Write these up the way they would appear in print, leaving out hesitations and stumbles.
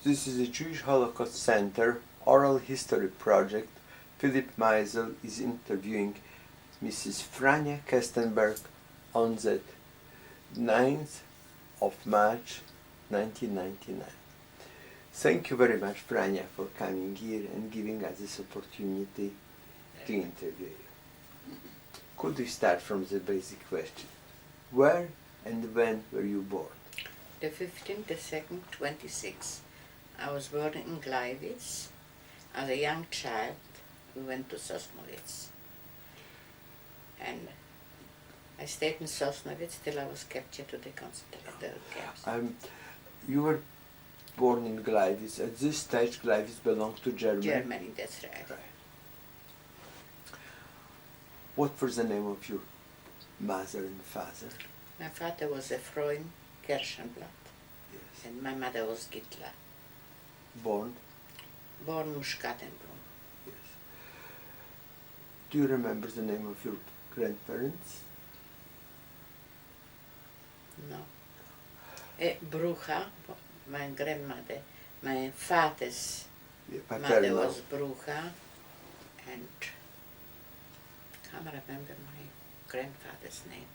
This is a Jewish Holocaust Center oral history project. Philip Meisel is interviewing Mrs. Frania Kestenberg on the 9th of March 1999. Thank you very much, Frania, for coming here and giving us this opportunity to interview you. Could we start from the basic question? Where and when were you born? The 15th, the 2nd, 26. I was born in Gleiwitz. As a young child, we went to Sosnowitz. And I stayed in Sosnowitz till I was captured to the concentration camps. You were born in Gleiwitz. At this stage, Gleiwitz belonged to Germany. Germany, that's right. What was the name of your mother and father? My father was a Freund Kirschenblatt, Yes. and my mother was Gittler. Born? Born Muschattenblum. Yes. Do you remember the name of your grandparents? No. Brucha, my grandmother, my father's mother was Brucha, and I can't remember my grandfather's name.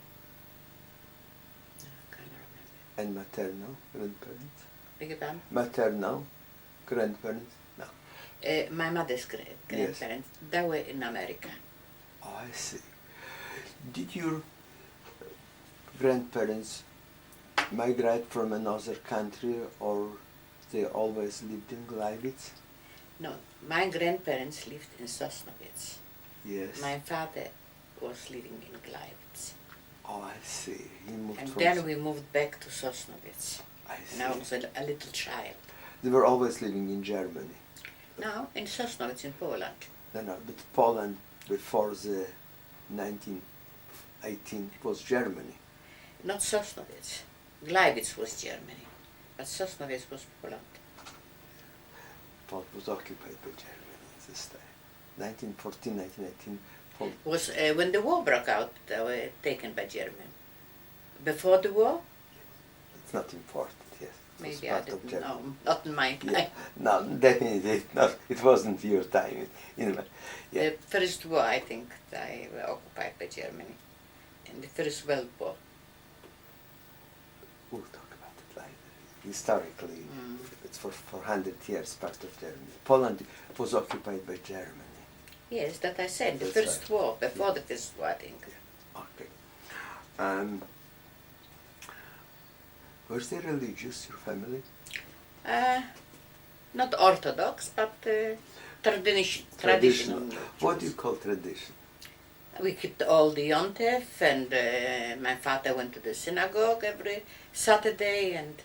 No, I can't remember. And maternal grandparents? Beg your pardon? Maternal grandparents? No. My mother's grandparents, they were in America. Oh, I see. Did your grandparents migrate from another country, or they always lived in Gleiwitz? No, my grandparents lived in Sosnowitz. Yes. My father was living in Gleiwitz. Oh, I see. He moved And from then we moved back to Sosnowitz. I see. And I was a little child. They were always living in Germany. No, in Sosnowitz in Poland. No, but Poland before the 1918 was Germany. Not Sosnowitz. Gleiwitz was Germany, but Sosnowitz was Poland. Poland was occupied by Germany at this time. 1914, 1918, Poland. Was when the war broke out, they were taken by Germany. Before the war? It's not important, yes. Maybe I didn't know. Not in my time. Yeah. No, definitely not. It wasn't your time. The First War, I think, they were occupied by Germany. In the First World War. We'll talk about it later. Historically, it's for 400 years part of Germany. Poland was occupied by Germany. Yes, that I said, the That's First right. War, before the First War, I think. Okay. Was they religious, your family? Not Orthodox, but traditional. What do you call tradition? We kept all the Yontef, and my father went to the synagogue every Saturday, and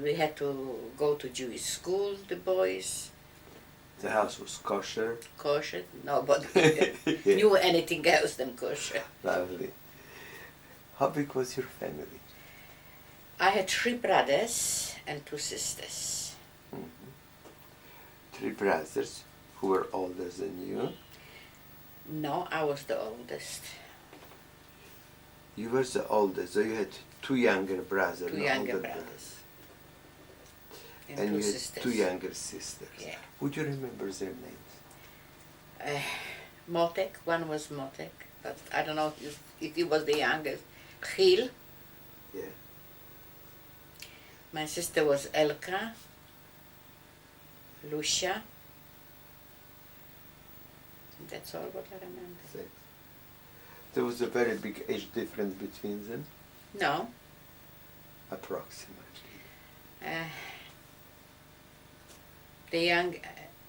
we had to go to Jewish school, the boys. The house was kosher. Kosher, nobody knew anything else than kosher. Lovely. How big was your family? I had 3 brothers and 2 sisters. 3 brothers who were older than you. No, I was the oldest. You were the oldest, so you had 2 younger brothers. 2 younger brothers. And 2 you had sisters. 2 younger sisters. Yeah. Would you remember their names? Motek, one was Motek, but I don't know if he was the youngest. Gil. Yeah. My sister was Elka. Lucia. That's all what I remember. 6. There was a very big age difference between them? No. Approximately.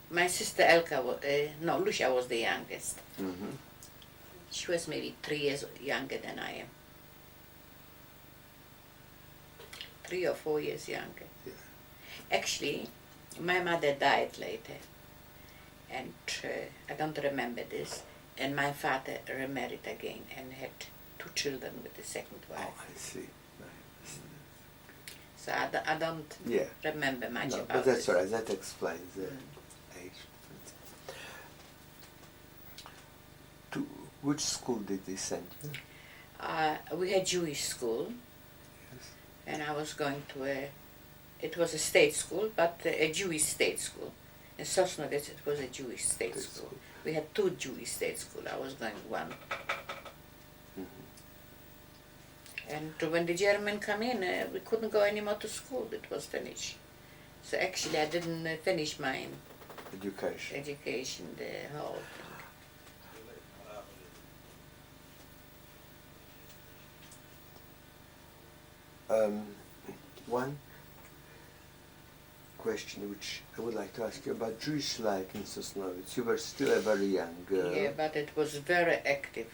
My sister Elka, Lucia was the youngest. Mm-hmm. She was maybe 3 years younger than I am. 3 or 4 years younger. Yeah. Actually, my mother died later, and I don't remember this. And my father remarried again and had 2 children with the second wife. Oh, I see. Nice. So I don't remember much about but that's this. all right. That explains the age difference. To which school did they send you? We had Jewish school, Yes. and I was going to a It was a state school, but a Jewish state school. In Sosnovitz, it was a Jewish state school. We had 2 Jewish state schools. I was going one. And when the German come in, we couldn't go anymore to school. It was finished. So actually, I didn't finish my education, the whole thing. One question which I would like to ask you about Jewish life in Sosnovitz. You were still a very young girl. Yeah, but it was very active.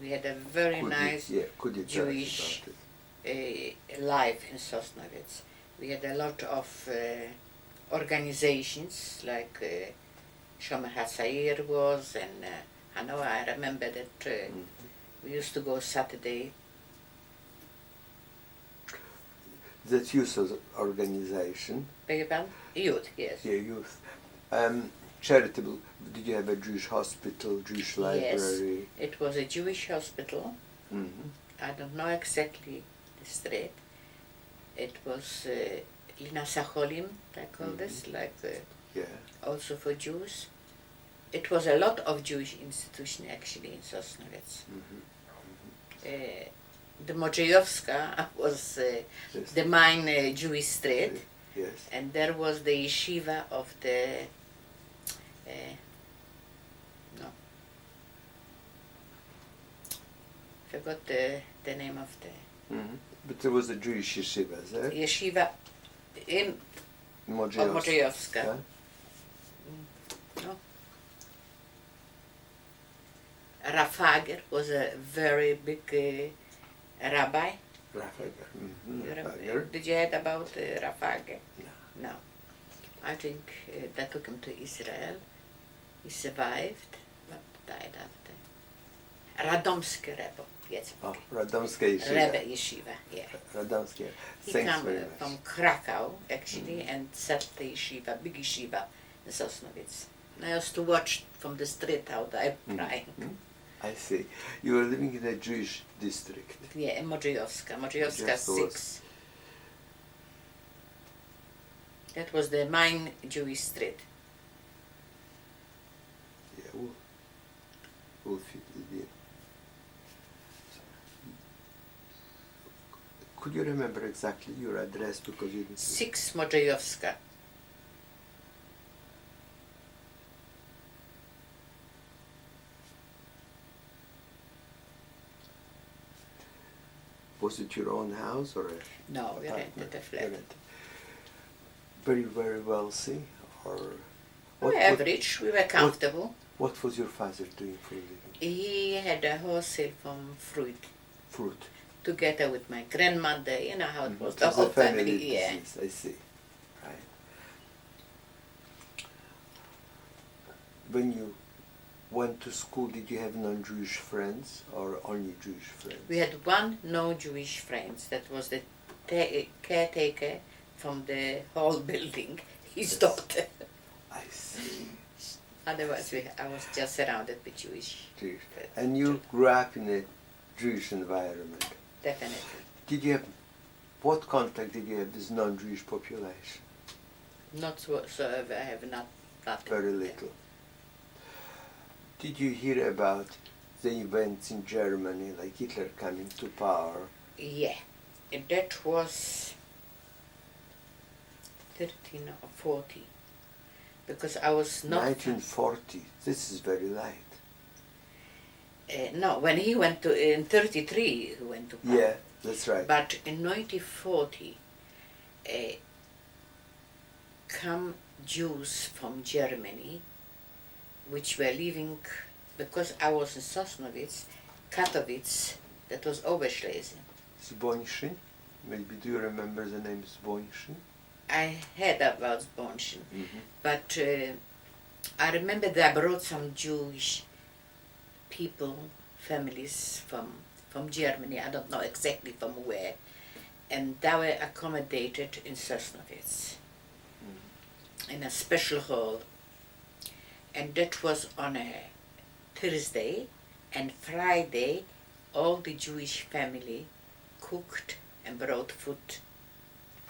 We had a very nice Jewish life in Sosnovitz. We had a lot of organizations like Shomer HaTzair was, and I know I remember that we used to go Saturday. That youth organization. Beg your pardon? Youth, yes. Yeah, youth. Charitable. Did you have a Jewish hospital, Jewish library? Yes, it was a Jewish hospital. I don't know exactly the street. It was Lina Sacholim, I call this, like also for Jews. It was a lot of Jewish institution actually in Sosnovitz. The Modrzejowska was the main Jewish street, and there was the yeshiva of the forgot the name of the but there was a Jewish yeshiva there. Yeshiva in Modrzejowska. No. Rafager was a very big rabbi. Rafager. Did you hear about Rafager? No. No. I think that took him to Israel. He survived, but died after. Radomski Rebbe. Yes. Oh, Radomski Yeshiva. Rebbe Yeshiva, yeah. Radomski. He Thanks came very much. from Krakow, actually, and set the yeshiva, big yeshiva, in Sosnovitz. And I used to watch from the street how they praying. I see. You were living in a Jewish district. Yeah, in Modrzejowska. Modrzejowska 6. That was the main Jewish street. Yeah, we'll fit it in. Could you remember exactly your address because you didn't? 6 Modrzejowska. Was it your own house or a No, we apartment? rented a flat. Very, very wealthy, or We were average, we were comfortable. What was your father doing for a living? He had a wholesale from fruit. Fruit. Together with my grandmother, you know how it was, It the was whole a family family, yeah. business, I see. Right. When you went to school, did you have non-Jewish friends or only Jewish friends? We had one no Jewish friends, that was the caretaker from the whole building, his daughter. I see. Otherwise, I was just surrounded with Jewish. And you grew up in a Jewish environment. Definitely. Did you have, what contact did you have with non-Jewish population? Not whatsoever, I have nothing. Very little. Did you hear about the events in Germany, like Hitler coming to power? Yeah, that was 13 or 40, because I was not... 1940, this is very late. No, when he went to, in 33, he went to power. Yeah, that's right. But in 1940, come Jews from Germany, which were leaving, because I was in Sosnovitz, Katowice, that was Oberschlesien. Zbonjin, maybe do you remember the name Zbonjin? I heard about Zbonjin, but I remember they brought some Jewish people, families from Germany, I don't know exactly from where, and they were accommodated in Sosnovitz, in a special hall. And that was on a Thursday, and Friday all the Jewish family cooked and brought food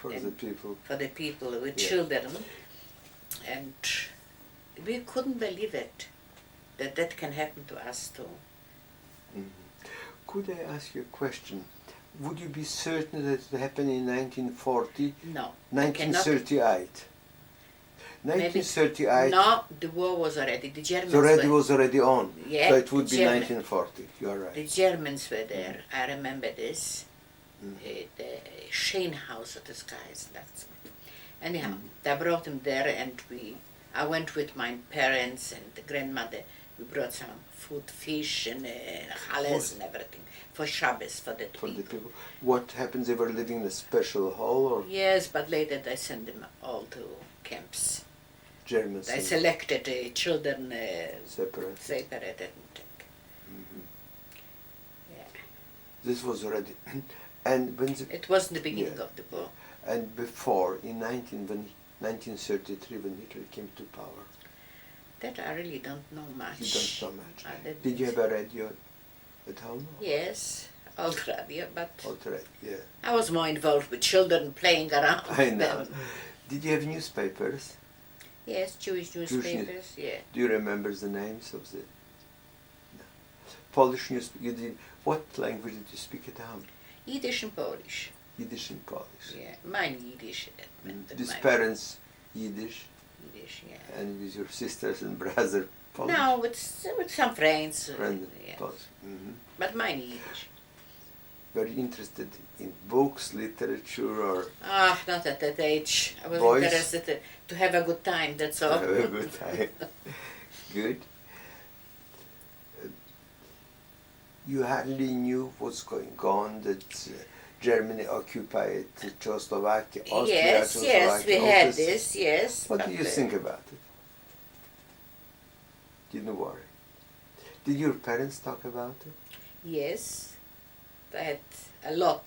For the people. For the people with Yes. children. And we couldn't believe it, that that can happen to us too. Could I ask you a question? Would you be certain that it happened in 1940? No. 1938? 1938? No, the war was already, the Germans Was already on. Yeah, So it would the be German- 1940. You are right. The Germans were there. I remember this. The Shane House of the Skies. That's anyhow. They brought him there, and I went with my parents and the grandmother. We brought some food, fish, and chales and everything for Shabbos for the For the people. people. What happens? They were living in a special hall or Yes, but later they sent them all to camps. Germans? They selected children Separate. separated. Yeah. This was already. And when the, It was the beginning Yeah. of the war. and before in 1933 when Hitler came to power, That I really don't know much. you don't know much. I didn't. Did you have a radio at home? Yes, old radio, but Alright, yeah. I was more involved with children playing around I with know. them. Did you have newspapers? Yes, Jewish newspapers, yeah. Do you remember the names of the no. Polish news? You did. What language did you speak at home? Yiddish and Polish. Yiddish and Polish. Yeah, mine Yiddish. That meant that These my parents Yiddish, Yiddish, yeah. and with your sisters and brother Polish. No, with some friends. Friend Yeah. Polish. But mine Yiddish. Very interested in books, literature, or Ah, not at that age. I was Boys? interested to have a good time, that's all. have a good time. Good. You hardly knew what's going on, that Germany occupied Czechoslovakia, Austria, Yes, yes, we all had this. this, yes. What but, do you think about it? Didn't worry. Did your parents talk about it? Yes, they had a lot.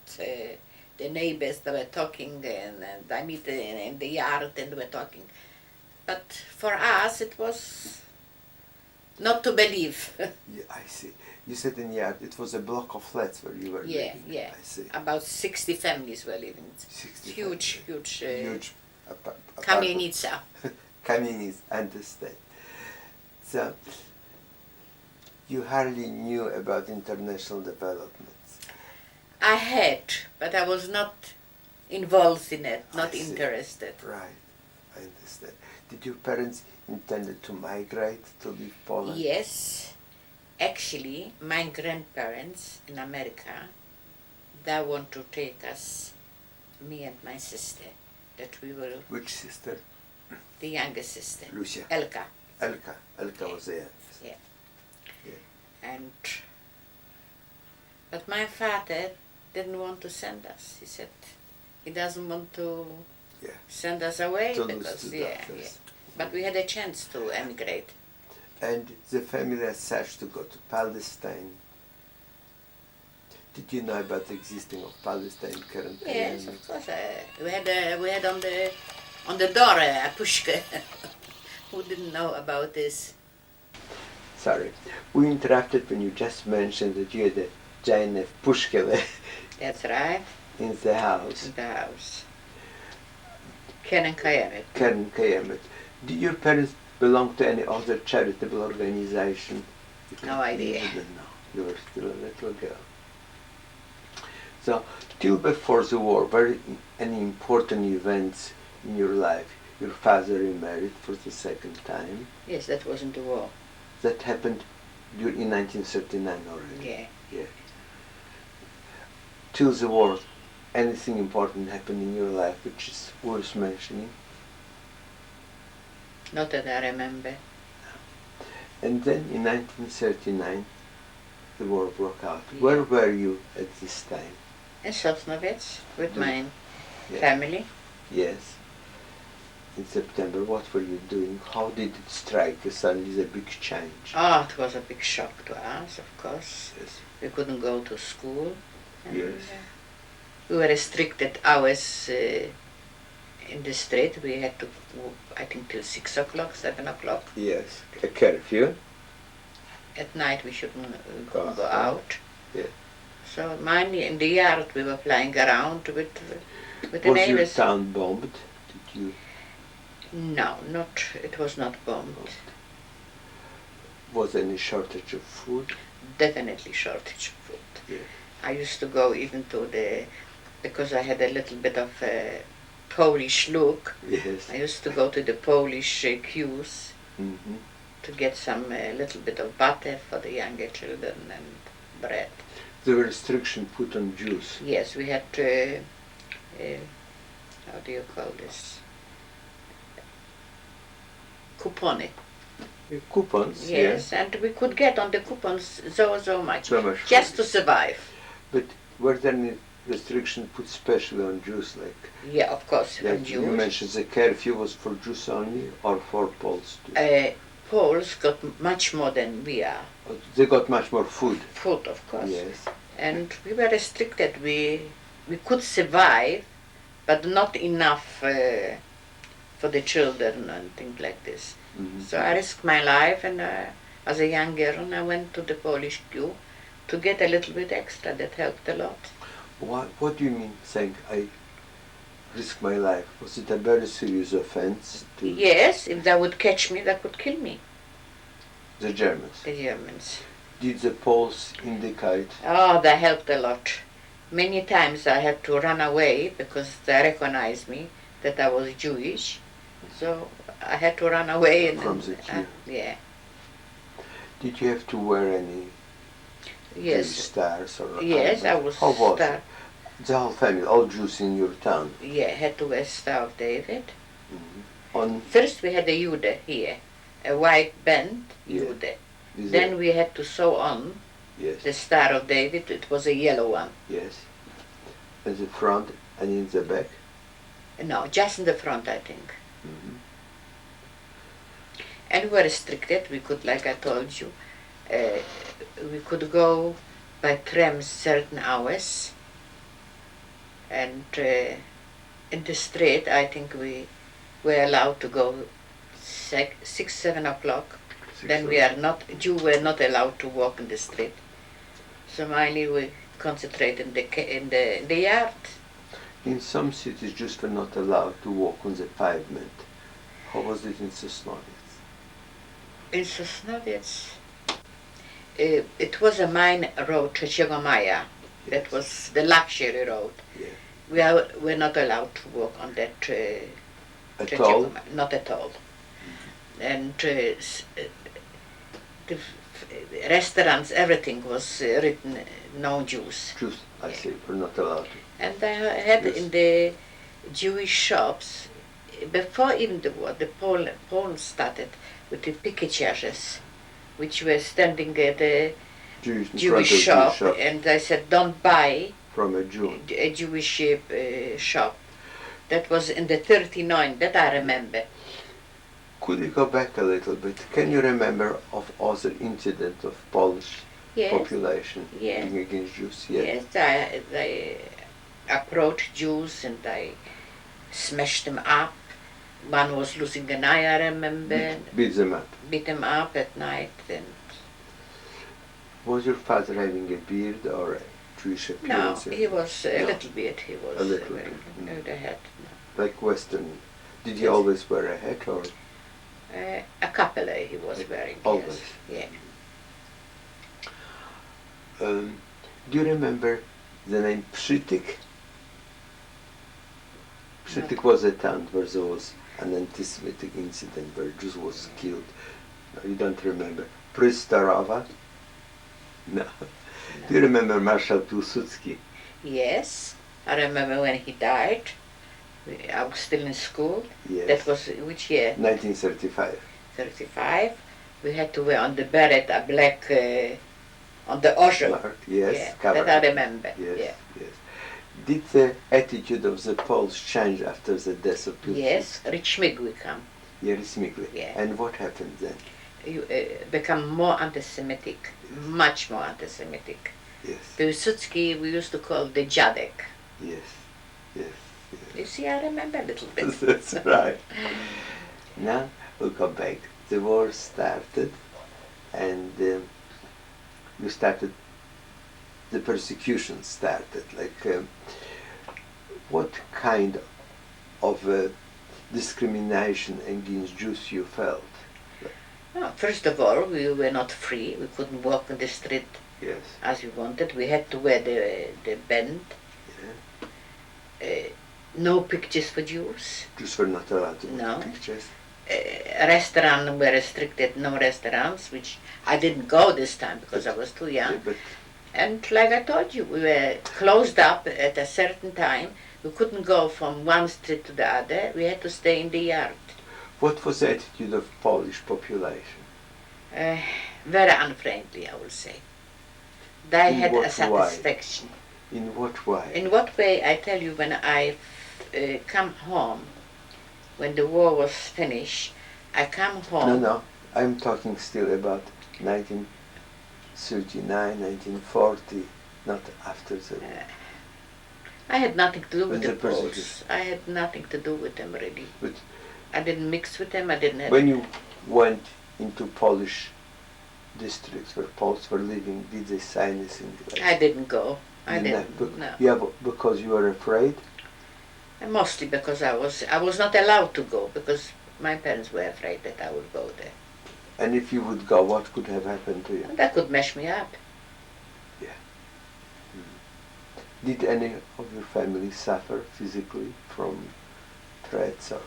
The neighbors, they were talking, and I meet in the yard, and they were talking. But for us, it was not to believe. Yeah, I see. You said in yard, it was a block of flats where you were Yeah, living. yeah. I see. About 60 families were living. 60 Huge, families. huge. Huge apartment. Kamienica. Kamienica, understand. So, you hardly knew about international developments. I had, but I was not involved in it, not I see. interested. Right, I understand. Did your parents intended to migrate to leave Poland? Yes, actually, my grandparents in America, they want to take us, me and my sister, that we will, Which sister? the youngest sister, Lucia. Elka. Elka. Elka was there. Yeah. Yeah. And, but my father didn't want to send us. He said he doesn't want to Yeah. send us away To lose because, the yeah. doctors. But we had a chance to emigrate. And the family as such to go to Palestine. Did you know about the existing of Palestine currently? Yes, of course. We had on the door a pushka. Who didn't know about this? Sorry, we interrupted when you just mentioned that you had a giant pushkele That's right, in the house. in the house. Karen Kayemet. Karen Kayemet. Did your parents belong to any other charitable organization? No idea. You didn't know. You were still a little girl. So, till before the war, were any important events in your life? Your father remarried for the second time. Yes, that wasn't the war. That happened in 1939 already. Yeah. Yeah. Till the war, anything important happened in your life which is worth mentioning? Not that I remember. And then in 1939, the war broke out. Yeah. Where were you at this time? In Sosnovets with Do- my Yeah. family. Yes. In September, what were you doing? How did it strike you suddenly? The big change. Oh, it was a big shock to us, of course. Yes. We couldn't go to school. And, Yes. we were restricted hours in the street. We had to, I think, till 6 o'clock, 7 o'clock. Yes. A curfew. At night we shouldn't Go go out. Yeah. So mine in the yard we were playing around with With the Was your neighbors. town bombed? Did you? No, not. It was not bombed. Was any shortage of food? Definitely shortage of food. Yes. I used to go even to because I had a little bit of a Polish look. Yes. I used to go to the Polish queues Mm-hmm. to get some little bit of butter for the younger children and bread. There were restrictions put on Jews. Yes, we had how do you call this? Coupon. Coupons. Yes, and we could get on the coupons so much. So much just food. to survive. But were there any restrictions put specially on Jews, like? Yeah, of course, on Like Jews. you mentioned, the curfew was for Jews only, or for Poles too? Poles got much more than we are. They got much more food. Food, of course. Yes. And we were restricted. We could survive, but not enough for the children and things like this. Mm-hmm. So I risked my life, and as a young girl, I went to the Polish queue to get a little bit extra. That helped a lot. What do you mean saying I risk my life? Was it a very serious offense to Yes, if they would catch me, they could kill me. the Germans? The Germans. Did the Poles indicate? Oh, they helped a lot. Many times I had to run away because they recognized me that I was Jewish. So I had to run away. From the queue. Yeah. Did you have to wear any Yes. Jewish stars or? Yes, I was How was star. it? The whole family, all Jews in your town. Yeah, had to wear Star of David. Mm-hmm. On First we had a Jude here, a white band, Yeah. Jude. is Then it? we had to sew on Yes. the Star of David. It was a yellow one. Yes. In the front and in the back. No, just in the front, I think. Mm-hmm. And we were restricted. We could, like I told you, we could go by tram certain hours. And in the street, I think we were allowed to go 6, 7 o'clock. Then we are not, Jews were not allowed to walk in the street. So mainly we concentrated in the yard. In some cities, Jews were not allowed to walk on the pavement. How was it in Sosnowiec? In Sosnowiec, it was a main road, 3 Maja. That Yes. was the luxury road. Yeah. We're not allowed to walk on that. At 3 all? Maja, not at all. And the restaurants, everything was written no Jews. Jews, I say, were not allowed to. And I had Yes. in the Jewish shops, before even the war, the Poles started with the picketjars, which were standing at the Jews in Jewish front of shop, the shop and I said, don't buy from a Jew. a Jewish shop. That was in the 39, that I remember. Could you go back a little bit? Can you remember of other incident of Polish Yes, population Yes. being against Jews? Yes. yes, they approached Jews and they smashed them up. One was losing an eye, I remember, Beat them up. beat them up at night. And Was your father having a beard or a Jewish no, appearance? he was a No. little bit, he was A little wearing bit, the hat. Like Western. Did he Yes. always wear a hat or? A couple he was wearing, Always. yes. Yeah. Do you remember the name Przytyk? Przytyk was a town where there was an anti-Semitic incident where Jews was killed. No, you don't remember. Prystarova? No. Do you remember Marshal Piłsudski? Yes, I remember when he died. I was still in school. Yes. That was which year? 1935. 35. We had to wear on the beret a black, on the ocean. Mark, yes, Yeah, cover. that I remember. Yes, Yeah. yes. Did the attitude of the Poles change after the death of Piłsudski? Yes, Richmigły come. Smigly. Yeah. And what happened then? You become more anti-Semitic, much more anti-Semitic. Yes, Piłsudski we used to call the Dziadek. yes, yes. You see, I remember a little bit. That's right. Now we'll come back. The war started, and you started. The persecution started. Like What kind of discrimination against Jews you felt? Oh, first of all, we were not free. We couldn't walk in the street Yes. as we wanted. We had to wear the band. Yeah. No pictures for Jews. Jews were not allowed to No. take pictures. Restaurants were restricted, no restaurants, which I didn't go this time because I was too young. Yeah, but And like I told you, we were closed up at a certain time. We couldn't go from one street to the other. We had to stay in the yard. what was the attitude of Polish population? Very unfriendly, I will say. They In had what a satisfaction. In what way? In what way? I tell you, when I come home, when the war was finished, I come home. No, I'm talking still about 1939, 1940, not after the... I had nothing to do with the the Poles. persecution. I had nothing to do with them, really. But I didn't mix with them, I didn't have... when you went into Polish districts where Poles were living, did they say anything? Like I didn't go. I No, didn't, no. Yeah, because you were afraid? And mostly because I was not allowed to go, because my parents were afraid that I would go there. And if you would go, what could have happened to you? And that could mess me up. Did any of your family suffer physically from threats or...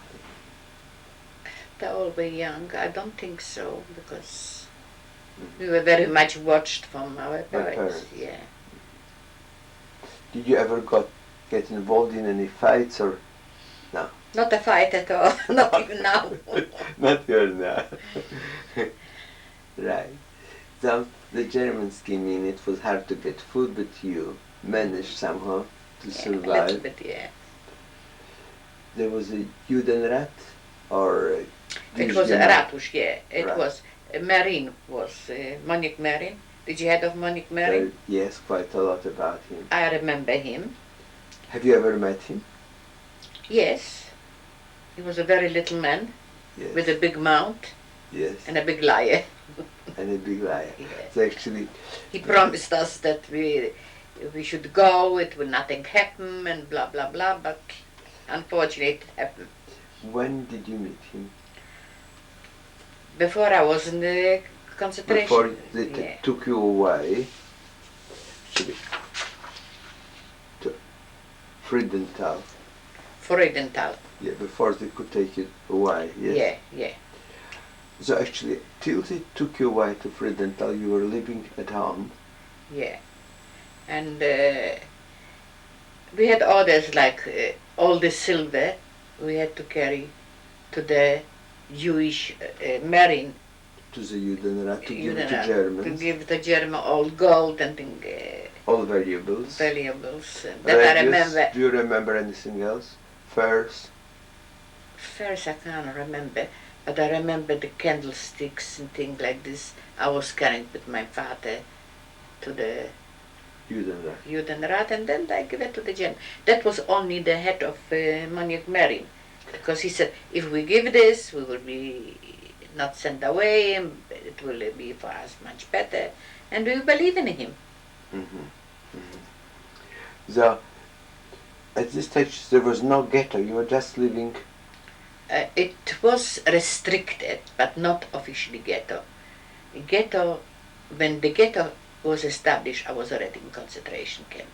They all were young. I don't think so, because we were very much watched from our parents. Yeah. Did you ever get involved in any fights or no? Not a fight at all, not even now. Not even now. Right. So the Germans came in, it was hard to get food, but you managed somehow to survive. A little bit, yeah. There was a Judenrat or... It was a Ratusz, yeah. It Right. was, Marin was, Monique Marin. Did you hear of Monique Marin? Yes, quite a lot about him. I remember him. Have you ever met him? Yes. He was a very little man Yes. with a big mouth Yes. and a big liar. And a big liar. Yes. So actually, He promised us that we should go, it will nothing happen, and blah blah blah, but unfortunately it happened. when did you meet him? Before I was in the concentration. Before they yeah. took you away, actually, to Friedenthal. Freudenthal. Yeah, before they could take you away. Yes. Yeah, yeah. So actually, till they took you away to Friedenthal, you were living at home. Yeah. And we had orders like all the silver we had to carry to the Jewish Marine. To the Judenrat, to give Judenrat, to Germans. to give the German all gold and all valuables. valuables. That I Radius, remember. do you remember anything else? Furs? First I can't remember, but I remember the candlesticks and things like this. I was carrying with my father to the Judenrat. Judenrat, and then I give it to the German. That was only the head of Monique Marin, because he said, if we give this, we will be not sent away, and it will be for us much better, and we believe in him. Mm-hmm. Mm-hmm. So, at this stage, there was no ghetto. You were just living. It was restricted, but not officially ghetto. Ghetto, when the ghetto was established, I was already in concentration camp.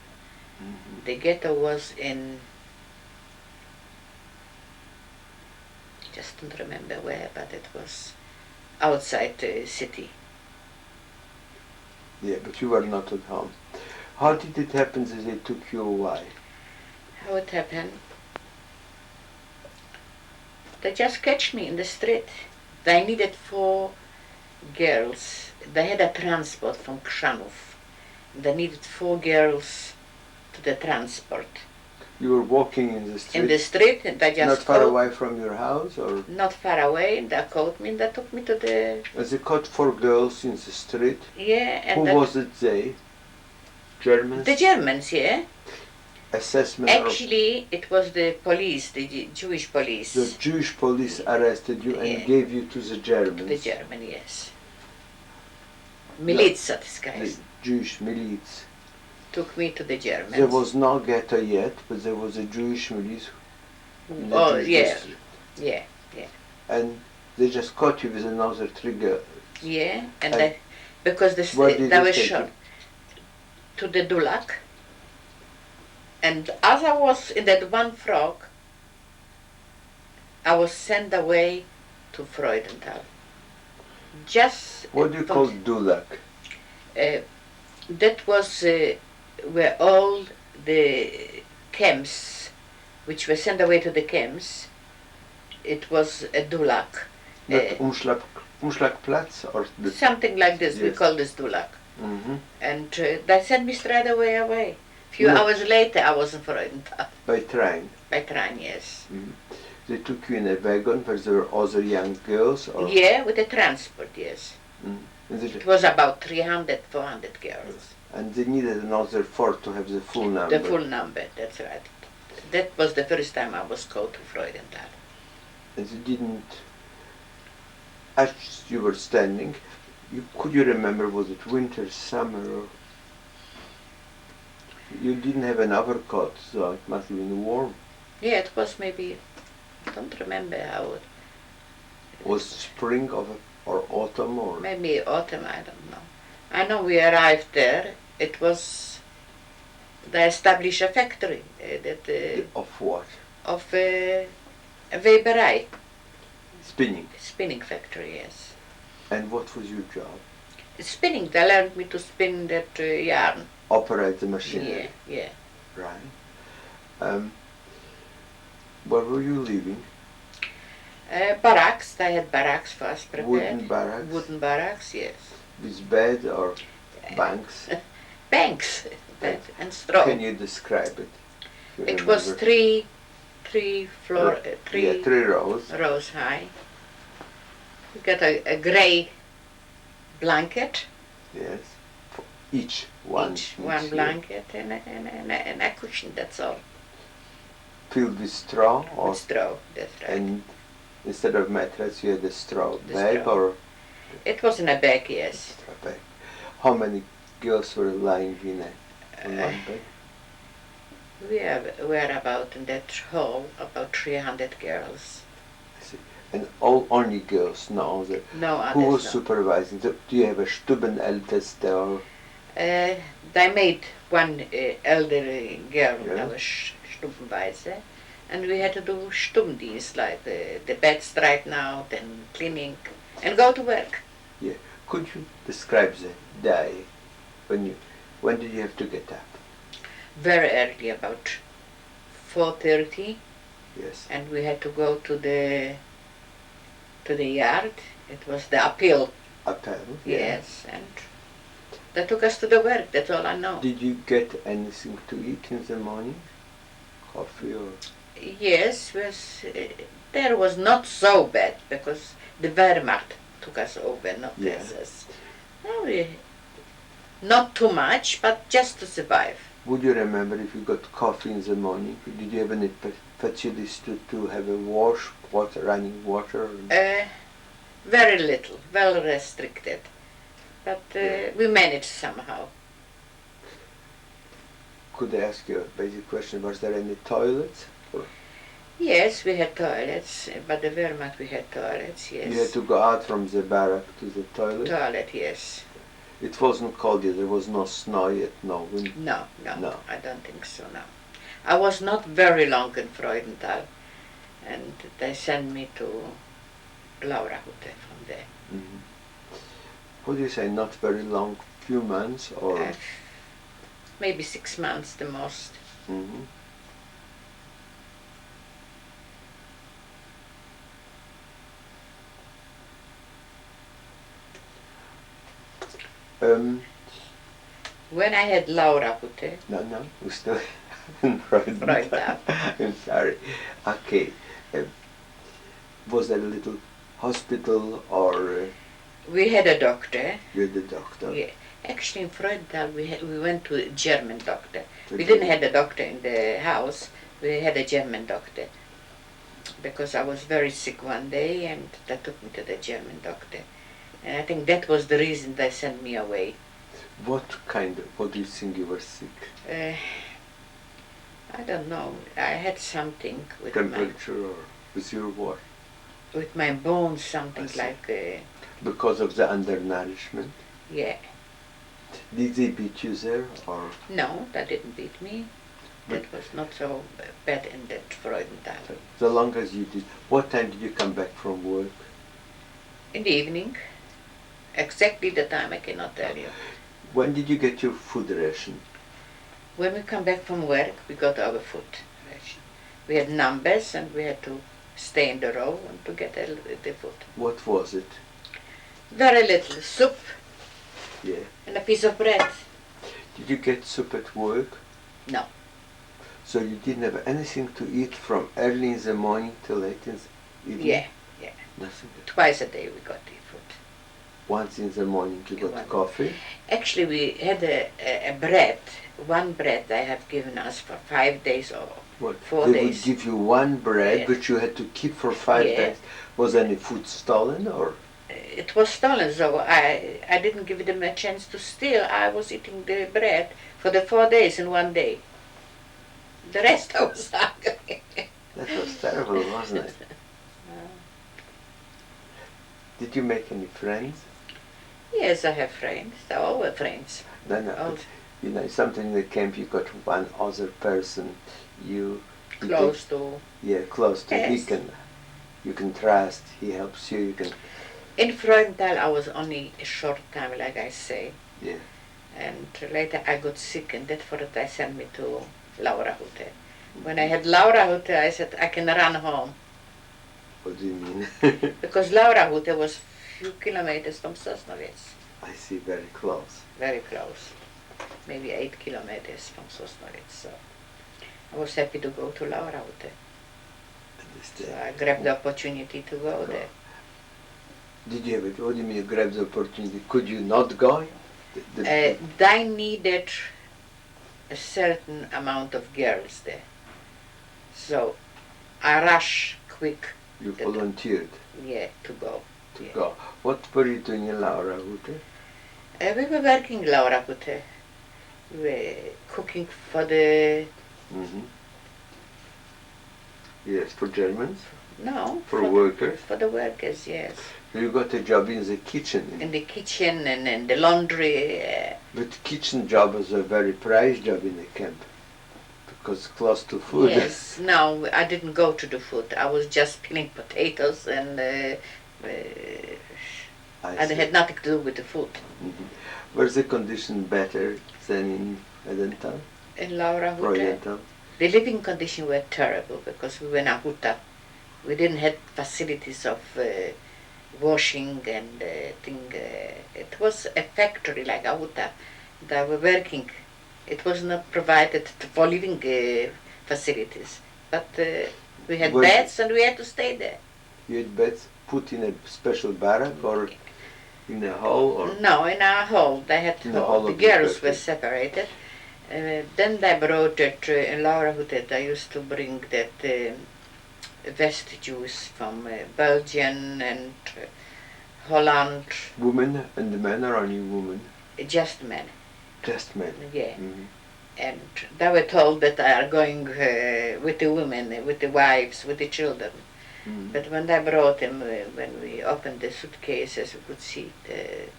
Mm-hmm. The ghetto was in, just don't remember where, but it was outside the city. Yeah, but you were not at home. How did it happen that they took you away? How it happened? They just catch me in the street. They needed 4 girls. They had a transport from Krzanów. They needed 4 girls to the transport. You were walking in the street? In the street, and they just not far away from your house, or? Not far away, and they caught me and they took me to the... They caught 4 girls in the street? Yeah, and who was it they? Germans? The Germans, yeah. Assessment Actually, it was the police, the Jewish police. The Jewish police arrested you and Yeah. gave you to the Germans? The German, yes. Militia, this guy. The Jewish militia. took me to the Germans. There was no ghetto yet, but there was a Jewish milice in the Oh, Jewish yeah. district. Yeah, And they just caught you with another 3 girls. yeah, and And because where did they they were take shot you? to the Dulac, and as I was in that one frog, I was sent away to Freudenthal. Just What do you call Dulac? that was where all the camps, which were sent away to the camps, it was a Dulac. Not Umschlagplatz or the... Something like this, we Yes. call this Dulac. Mm-hmm. And they sent me straight away. Few No. hours later, I was in Freudenthal. By train. By train, yes. Mm-hmm. They took you in a wagon where there were other young girls? Or? Yeah, with the transport, yes. Mm-hmm. It was about 300, 400 girls. And they needed another 4 to have the full number. The full number, that's right. That was the first time I was called to Freudenthal. And they didn't... As you were standing, could you remember, was it winter, summer, or... You didn't have an overcoat, so it must have been warm. Yeah, it was maybe, I don't remember how. Was spring or autumn or... Maybe autumn, I don't know. I know we arrived there, it was, they established a factory Of what? of Weberei, Spinning. spinning factory, yes. And what was your job? Spinning, they learned me to spin that yarn. Operate the machinery. Yeah. Right. Where were you living? Barracks, they had barracks for us prepared. Wooden barracks? Wooden barracks, yes. With bed or banks? Banks, bed and straw. Can you describe it? If you It was remember? three floor, Yeah, 3 rows. rows high. We got a grey blanket. Yes. For each one yeah. Blanket and a cushion, that's all. Filled with straw or... With straw, that's right. And instead of mattress you had a straw The bag straw. or... It was in a bag, yes. Straw bag. How many girls were lying in one bed? We were about in that hall, about 300 girls. I see. And all only girls now? No others. Who was no. supervising? Do you have a Stubenälteste or... They made one elderly girl, Yeah. that was Stubenweise, and we had to do Stubendienst, like the bed straighten out and cleaning, and go to work. Yeah. Could you describe the day when did you have to get up? Very early, about 4:30, Yes. and we had to go to the yard. It was the appeal. Appel? Yeah. Yes, and they took us to the work. That's all I know. Did you get anything to eat in the morning? Coffee or... Yes, there was not so bad because the Wehrmacht took us over, not Yeah. us. No, not too much, but just to survive. Would you remember if you got coffee in the morning? Did you have any facilities to have a wash, running water? Very little, well restricted. But we managed somehow. Could I ask you a basic question? Was there any toilets? Yes, we had toilets, but the Wehrmacht we had toilets, yes. You had to go out from the barrack to the toilet? Toilet, yes. It wasn't cold yet, there was no snow yet, no wind? No, No. I don't think so, no. I was not very long in Freudenthal, and they sent me to Laura Hutte from there. Mm-hmm. What do you say, not very long, few months or? Maybe 6 months the most. Mm-hmm. When I had Laura Hutte, No, we still in Freudenthal. I'm sorry. Okay. Was there a little hospital or we had a doctor. you had a doctor? Yeah. Actually, in Freudenthal, we went to a German doctor. To We didn't German. have a doctor in the house. We had a German doctor because I was very sick one day, and they took me to the German doctor. And I think that was the reason they sent me away. What do you think you were sick? I don't know. I had something Temperature or with your what? with my bones, something like. Because of the undernourishment? Yeah. Did they beat you there or? No, that didn't beat me. That was not so bad in that Freudenthal. The longest you did. What time did you come back from work? In the evening. Exactly the time I cannot tell you. When did you get your food ration? When we come back from work, we got our food ration. We had numbers and we had to stay in the row and to get the food. What was it? Very little soup. Yeah. And a piece of bread. Did you get soup at work? No. So you didn't have anything to eat from early in the morning till late in the evening? Yeah. Nothing. Twice a day we got the food. Once in the morning you got coffee? Actually, we had a bread. One bread they have given us for 5 days or 4 They days. would give you one bread which you had to keep for 5 days. Was any food stolen or? It was stolen, so I didn't give them a chance to steal. I was eating the bread for the 4 days in one day. The rest I was hungry. That was terrible, wasn't it? Did you make any friends? Yes, I have friends. They're all friends. No. You know, something in the camp you got one other person close to. Yeah, close to. Yes. You can trust. He helps you. You can. In Freudenthal, I was only a short time, like I say. Yeah. And later I got sick, and that for it they sent me to Laura Hute. When I had Laura Hute, I said I can run home. What do you mean? Because Laura Hute was few kilometers from Sosnowiec. I see, very close. Very close. Maybe 8 kilometers from Sosnowiec. So I was happy to go to Laura Hute. So I grabbed the opportunity to go there. Did you have it? What do you mean you grabbed the opportunity? Could you not go? They needed a certain amount of girls there. So I rushed quick. You volunteered? Yeah, to go. To go. What were you doing in Laura Hute? We were working in Laura Hute. We were cooking for the... Yes, for Germans? No. For workers? For the workers, yes. You got a job in the kitchen? In the kitchen and in the laundry. But kitchen job was a very prized job in the camp. Because close to food. Yes, no, I didn't go to the food. I was just peeling potatoes and I had nothing to do with the food. Was the condition better than in Freudenthal? In Laura Hute? The living conditions were terrible because we were in a huta. We didn't have facilities of washing and thing. It was a factory like a huta. They were working. It was not provided for living facilities, but we had beds and we had to stay there. You had beds put in a special barrack or in a hall? Or? No, in a hall. They had hall. The girls were separated. Then they brought it in Laura Hute. They used to bring that vestiges from Belgium and Holland. Women and men or only women? Just men. Just men? Yeah. And they were told that they are going with the women, with the wives, with the children. But when they brought them, when we opened the suitcases, we could see the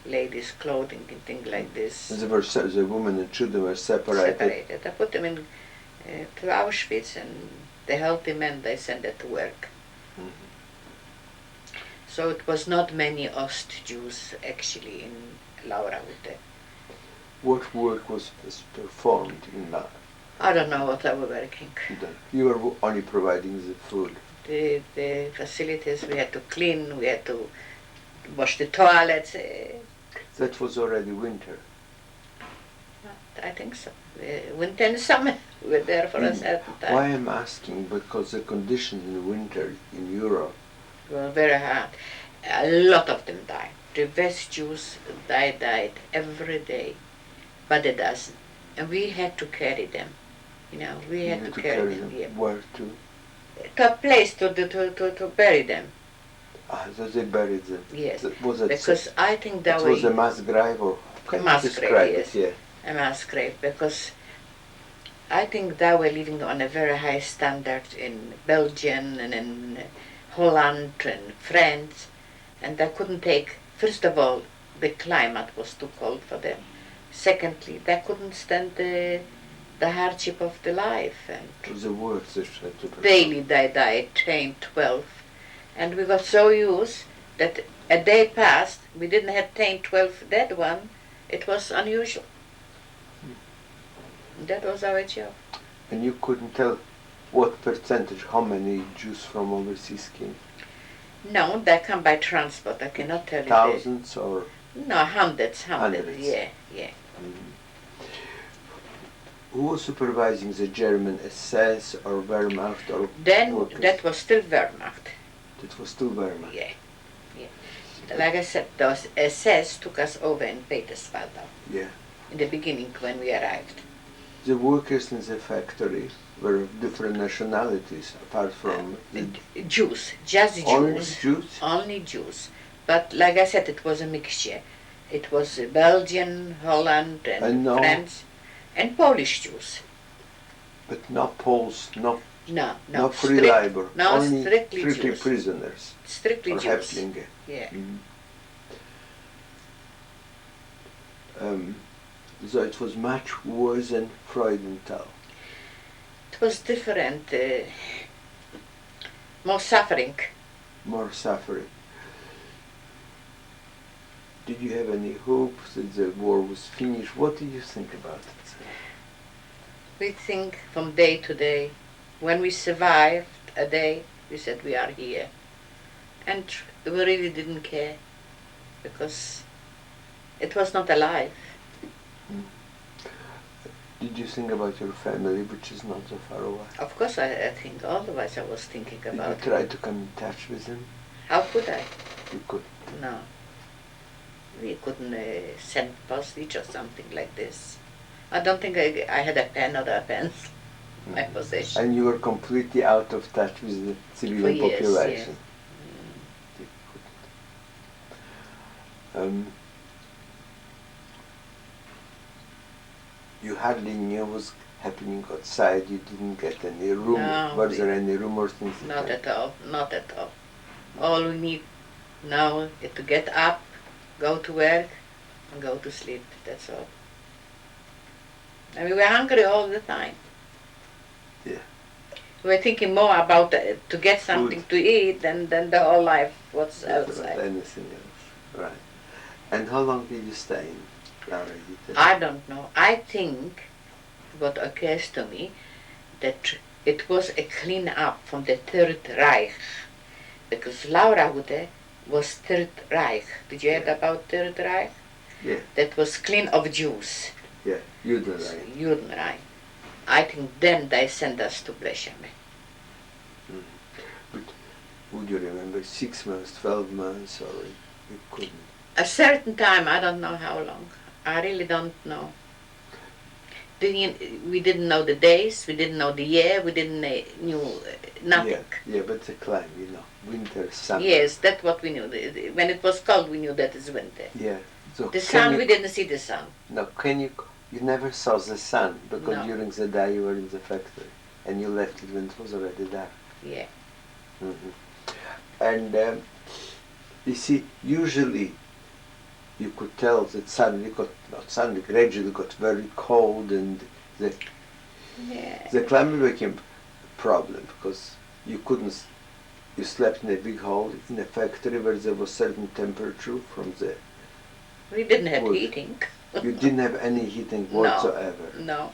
ladies' clothing and things like this. The women and children were separated? I put them in to Auschwitz, and the healthy men, they sent it to work. So it was not many Ost Jews actually in Laura Hute. What work was performed in that? I don't know what they were working. You were only providing the food? The facilities, we had to clean, we had to wash the toilets. That was already winter? I think so. Winter and summer, we were there for a certain time. Why I'm asking, because the conditions in winter in Europe were very hard. A lot of them died. The West Jews, they died every day, by the dozen. And we had to carry them. You know, we had to carry them here. Where to? To a place to bury them. So they buried them? Yes, Was it because I think that was a mass grave or? Can mass you grave, describe yes. it? Yeah. A mass grave, because I think they were living on a very high standard in Belgium and in Holland and France, and they couldn't take, first of all, the climate was too cold for them. Secondly, they couldn't stand the hardship of the life, and It was the worst they had to perform. daily they died 10, 12, and we got so used that a day passed, we didn't have 10, 12 dead one. It was unusual. That was our job. And you couldn't tell what percentage, how many Jews from overseas came? No, they come by transport. I cannot tell you. Thousands or? No, hundreds. Hundreds. Yeah, yeah. Who was supervising the German SS or Wehrmacht or Then workers? that was still Wehrmacht. That was still Wehrmacht. Yeah, yeah. Like I said, those SS took us over in Peterswald Yeah. in the beginning when we arrived. The workers in the factory were of different nationalities, apart from the Jews, just Jews. only Jews. Only Jews. But like I said, it was a mixture. It was Belgian, Holland, and no, France, and Polish Jews. but not Poles, not No, free labor, no, only strictly Jews. prisoners. Strictly or Jews. Häftlinge. Yeah. So it was much worse than Freudenthal. It was different, more suffering. More suffering. Did you have any hope that the war was finished? What did you think about it? We think from day to day. When we survived a day, we said we are here. And we really didn't care, because it was not alive. Did you think about your family, which is not so far away? Of course I think, otherwise I was thinking about Did you try to come in touch with them? How could I? You could. No. We couldn't send postage or something like this. I don't think I had a pen or a pencil in my possession. And you were completely out of touch with the civilian For years, population. yes. You couldn't. You hardly knew what was happening outside. You didn't get any rumor. No, Was there any rumors? Things like Not that? at all, not at all. All we need now is to get up, go to work, and go to sleep. That's all. And we were hungry all the time. Yeah. We were thinking more about to get something to eat than the whole life was Not outside. about anything else. Right. And how long did you stay in Laura? I don't know. I think what occurs to me that it was a clean up from the Third Reich, because Laura Hude was Third Reich. Did you hear about Third Reich? Yeah. That was clean of Jews. Yeah. Judenreich. Judenreich. I think then they sent us to Bleshame. But would you remember 6 months, 12 months, or you couldn't? A certain time, I don't know how long. I really don't know. We didn't know the days, we didn't know the year, we didn't knew nothing. Yeah, but the climate, winter, summer. Yes, that's what we knew. When it was cold, we knew that it's winter. Yeah. So The sun, we didn't see the sun. No, you never saw the sun, because No. during the day you were in the factory, and you left it when it was already dark. Yeah. And you see, usually you could tell that gradually got very cold, and the climate became a problem, because you slept in a big hall in a factory where there was certain temperature from the We didn't have wood. heating. You didn't have any heating whatsoever. No.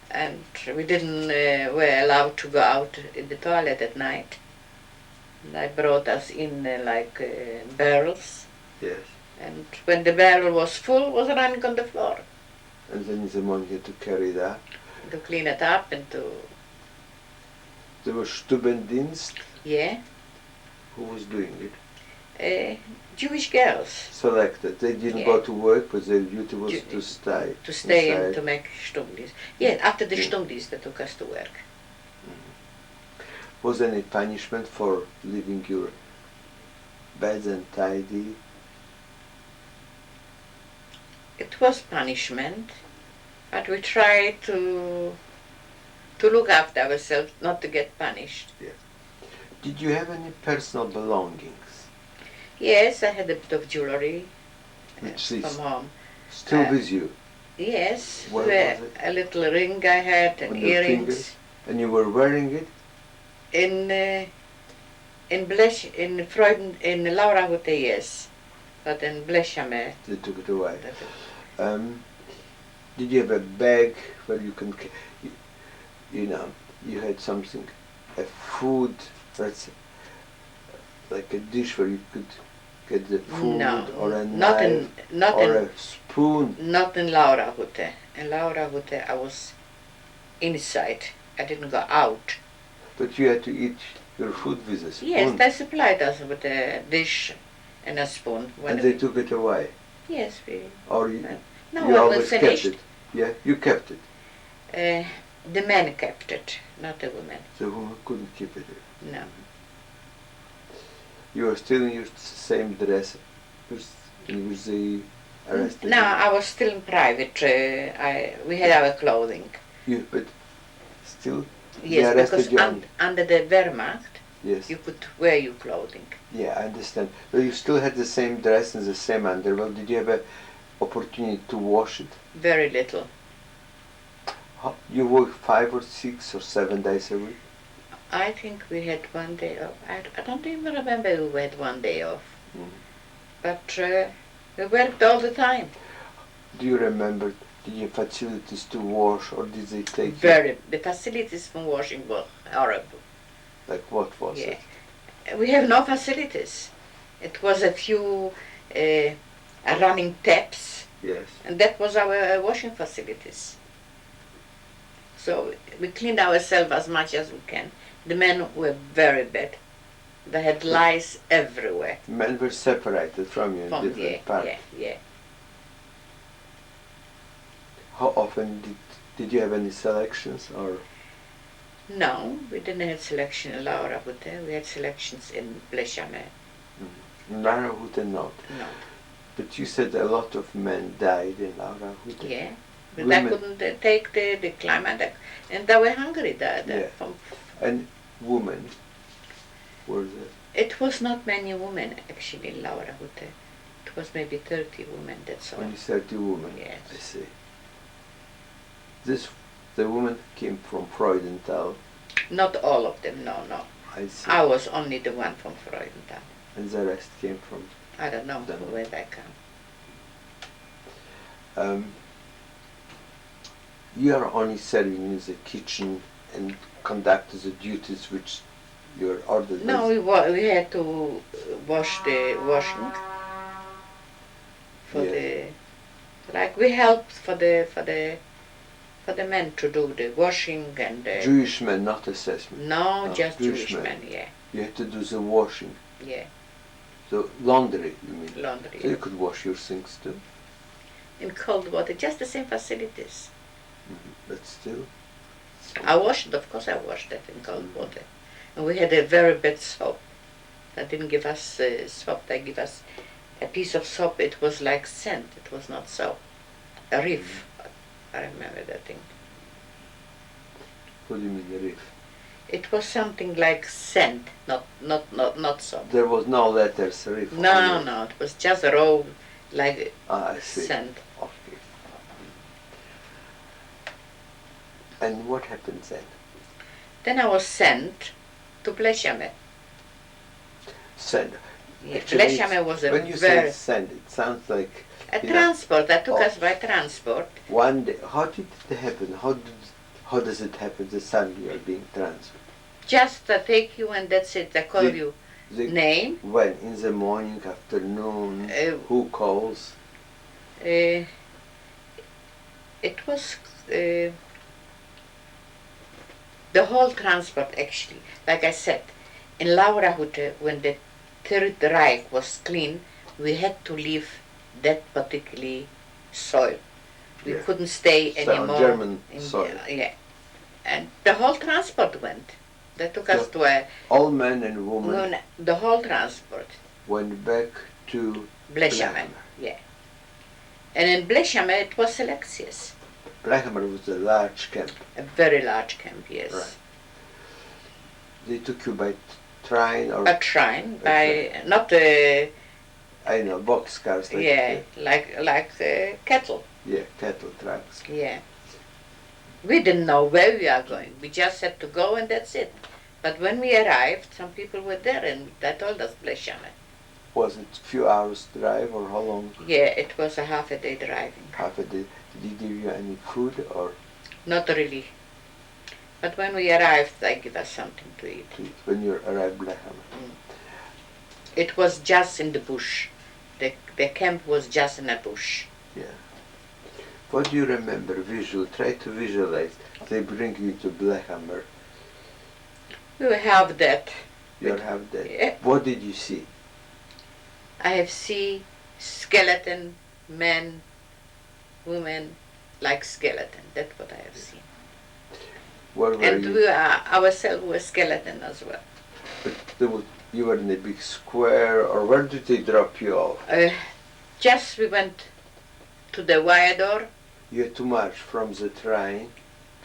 And we didn't were allowed to go out in the toilet at night. They brought us in barrels. Yes. And when the barrel was full, it was running on the floor. And then in the morning you had to carry that. To clean it up and to... There was Stubendienst. Yeah. Who was doing it? Jewish girls. Selected. They didn't go to work, but their duty was to stay. To stay inside. and to make stumdies. Yeah, after the stumdies they took us to work. Was there any punishment for leaving your beds untidy? It was punishment, but we tried to look after ourselves, not to get punished. Did you have any personal belongings? Yes, I had a bit of jewelry Which from is home. still with you? Yes, Where was it? a little ring I had and On your earrings. fingers? And you were wearing it? In Freuden, in Laurahute, yes, but in Bleshame. They took it away. Did you have a bag where you can, you know, you had something, a food, that's like a dish where you could get the food, No, or a not knife, a spoon? Not in Laurahute. In Laurahute I was inside. I didn't go out. But you had to eat your food with a spoon. Yes, they supplied us with a dish and a spoon. And they took it away? Yes, we... Or you, no, you when we always finished. kept it? Yeah, you kept it? The men kept it, not the women. The woman couldn't keep it? No. You were still in your same dress in which they arrested No, you? I was still in private. We had our clothing. But still? Yes, they arrested because you under the Wehrmacht, yes. you could wear your clothing. Yeah, I understand. But you still had the same dress and the same underwear. Did you have an opportunity to wash it? Very little. You work 5 or 6 or 7 days a week? I think we had 1 day off. I don't even remember if we had 1 day off. But we worked all the time. Do you remember the facilities to wash, or did they take you? The facilities for washing were horrible. Like what was it? We have no facilities. It was a few running taps. Yes. And that was our washing facilities. So we cleaned ourselves as much as we can. The men were very bad. They had lice everywhere. Men were separated from you in different parts. Yeah. How often did you have any selections, or? No, we didn't have selection in Laurahute. We had selections in Bleshame. In Laurahute not? No. But you said a lot of men died in Laurahute. Yeah. But they couldn't take the climate, and they were hungry. And women were there? It was not many women actually in Laurahute. It was maybe 30 women, that's all. Only 30 women? Yes. I see. The woman came from Freudenthal? Not all of them, no. I see. I was only the one from Freudenthal. And the rest came from? I don't know where they come. You are only serving in the kitchen and conduct the duties which you're ordered? No, we had to wash the washing for we helped for the men to do the washing and Jewish men, not assessment? No, just Jewish men, yeah. You had to do the washing? Yeah. So laundry, you mean? Laundry. So you could wash your things too? In cold water, just the same facilities. But still? I washed it, of course I washed it in cold water. And we had a very bad soap. They didn't give us soap, they gave us a piece of soap. It was like scent, it was not soap. A reef. I remember that thing. What do you mean, a reef? It was something like scent, not soap. There was no letters, reef? No, it was just raw, like I see. scent. Okay. And what happened then? Then I was sent to Bleshame. Sent? Yeah, Bleshame was a when you say send, it sounds like a transport. They took us by transport. One day, how did it happen? How does it happen? The suddenly you are being transferred. Just take you and that's it. They call you name. When? In the morning, afternoon? Who calls? It was the whole transport actually. Like I said, in Laurahute, when the Third Reich was clean, we had to leave that particular soil. We couldn't stay anymore. German soil. Yeah. And the whole transport went. They took us to all men and women. The whole transport went back to Bleshame. Yeah. And in Blechhammer it was Alexius. Blechhammer was a large camp. A very large camp, yes. Right. They took you by train or? A train, by train. not a. I know, boxcars. Like, yeah, like the cattle. Yeah, cattle trucks. Yeah. We didn't know where we are going. We just had to go and that's it. But when we arrived, some people were there and they told us Blechhammer. Was it a few hours drive or how long? Yeah, it was a half a day driving. Half a day. Did he give you any food or? Not really. But when we arrived, they give us something to eat. When you arrived Blechhammer? It was just in the bush. The camp was just in a bush. Yeah. What do you remember visual? Try to visualize. They bring you to Blechhammer. We have that. You have that. Yeah. What did you see? I have seen skeleton, men, women, like skeleton. That's what I have seen. Where were And you? we ourselves were skeleton as well. But you were in a big square, or where did they drop you off? Just we went to the viaduct. You had to march from the train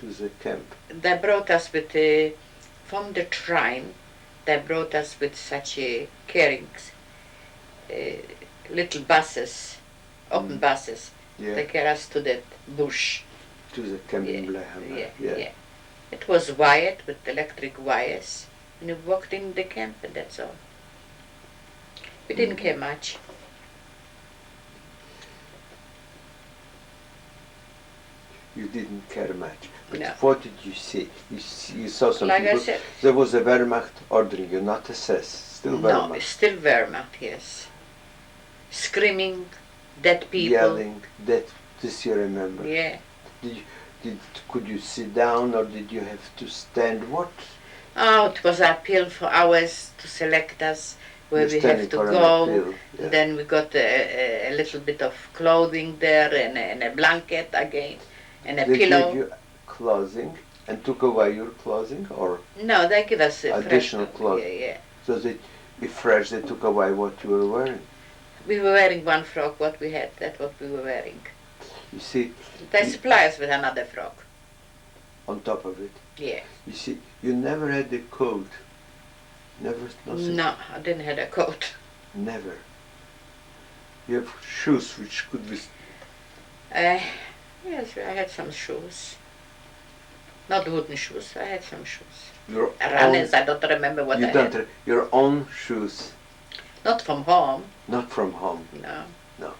to the camp. They brought us with from the train. They brought us with such carrings, little buses, open buses. Yeah. They carried us to that bush. To the camp in Blechhammer. Yeah. It was wired with electric wires, and we walked in the camp, and that's all. We didn't care much. You didn't care much. But No. what did you see? You saw some Like people. I said, There was a Wehrmacht ordering you, not SS. Still no, Wehrmacht. still Wehrmacht, yes. Screaming, dead people. Yelling. This you remember. Yeah. Could you sit down or did you have to stand? What? Oh, it was an appeal for hours to select us where You're we standing have to for an go. appeal, yeah. Then we got a little bit of clothing there and a blanket again and a They pillow. gave you clothing and took away your clothing, or No, they give us additional fresh clothing. Yeah. So they, if fresh, they took away what you were wearing. We were wearing one frock, what we had, that's what we were wearing. You see, They supply us with another frock. on top of it. Yeah. You see, you never had a coat. Never, nothing. No, I didn't have a coat. Never. You have shoes which could be. Yes, I had some shoes. Not wooden shoes, I had some shoes. Your Runners, I don't remember what you I don't had. your own shoes, Not from home, not from home. no. No.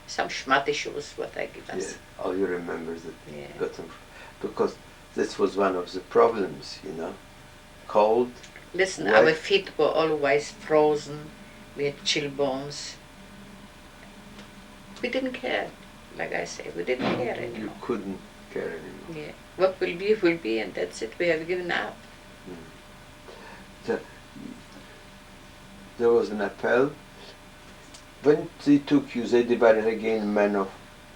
Some schmatty shoes, what I give Yeah. us. All you remember is that Yeah. you got them, because this was one of the problems, you know. Cold. Listen, Why? our feet were always frozen. We had chill bones. We didn't care, like I say, we didn't care You anymore. couldn't care anymore. Yeah. What will be, and that's it. We have given up. There was an appel. When they took you, they divided again men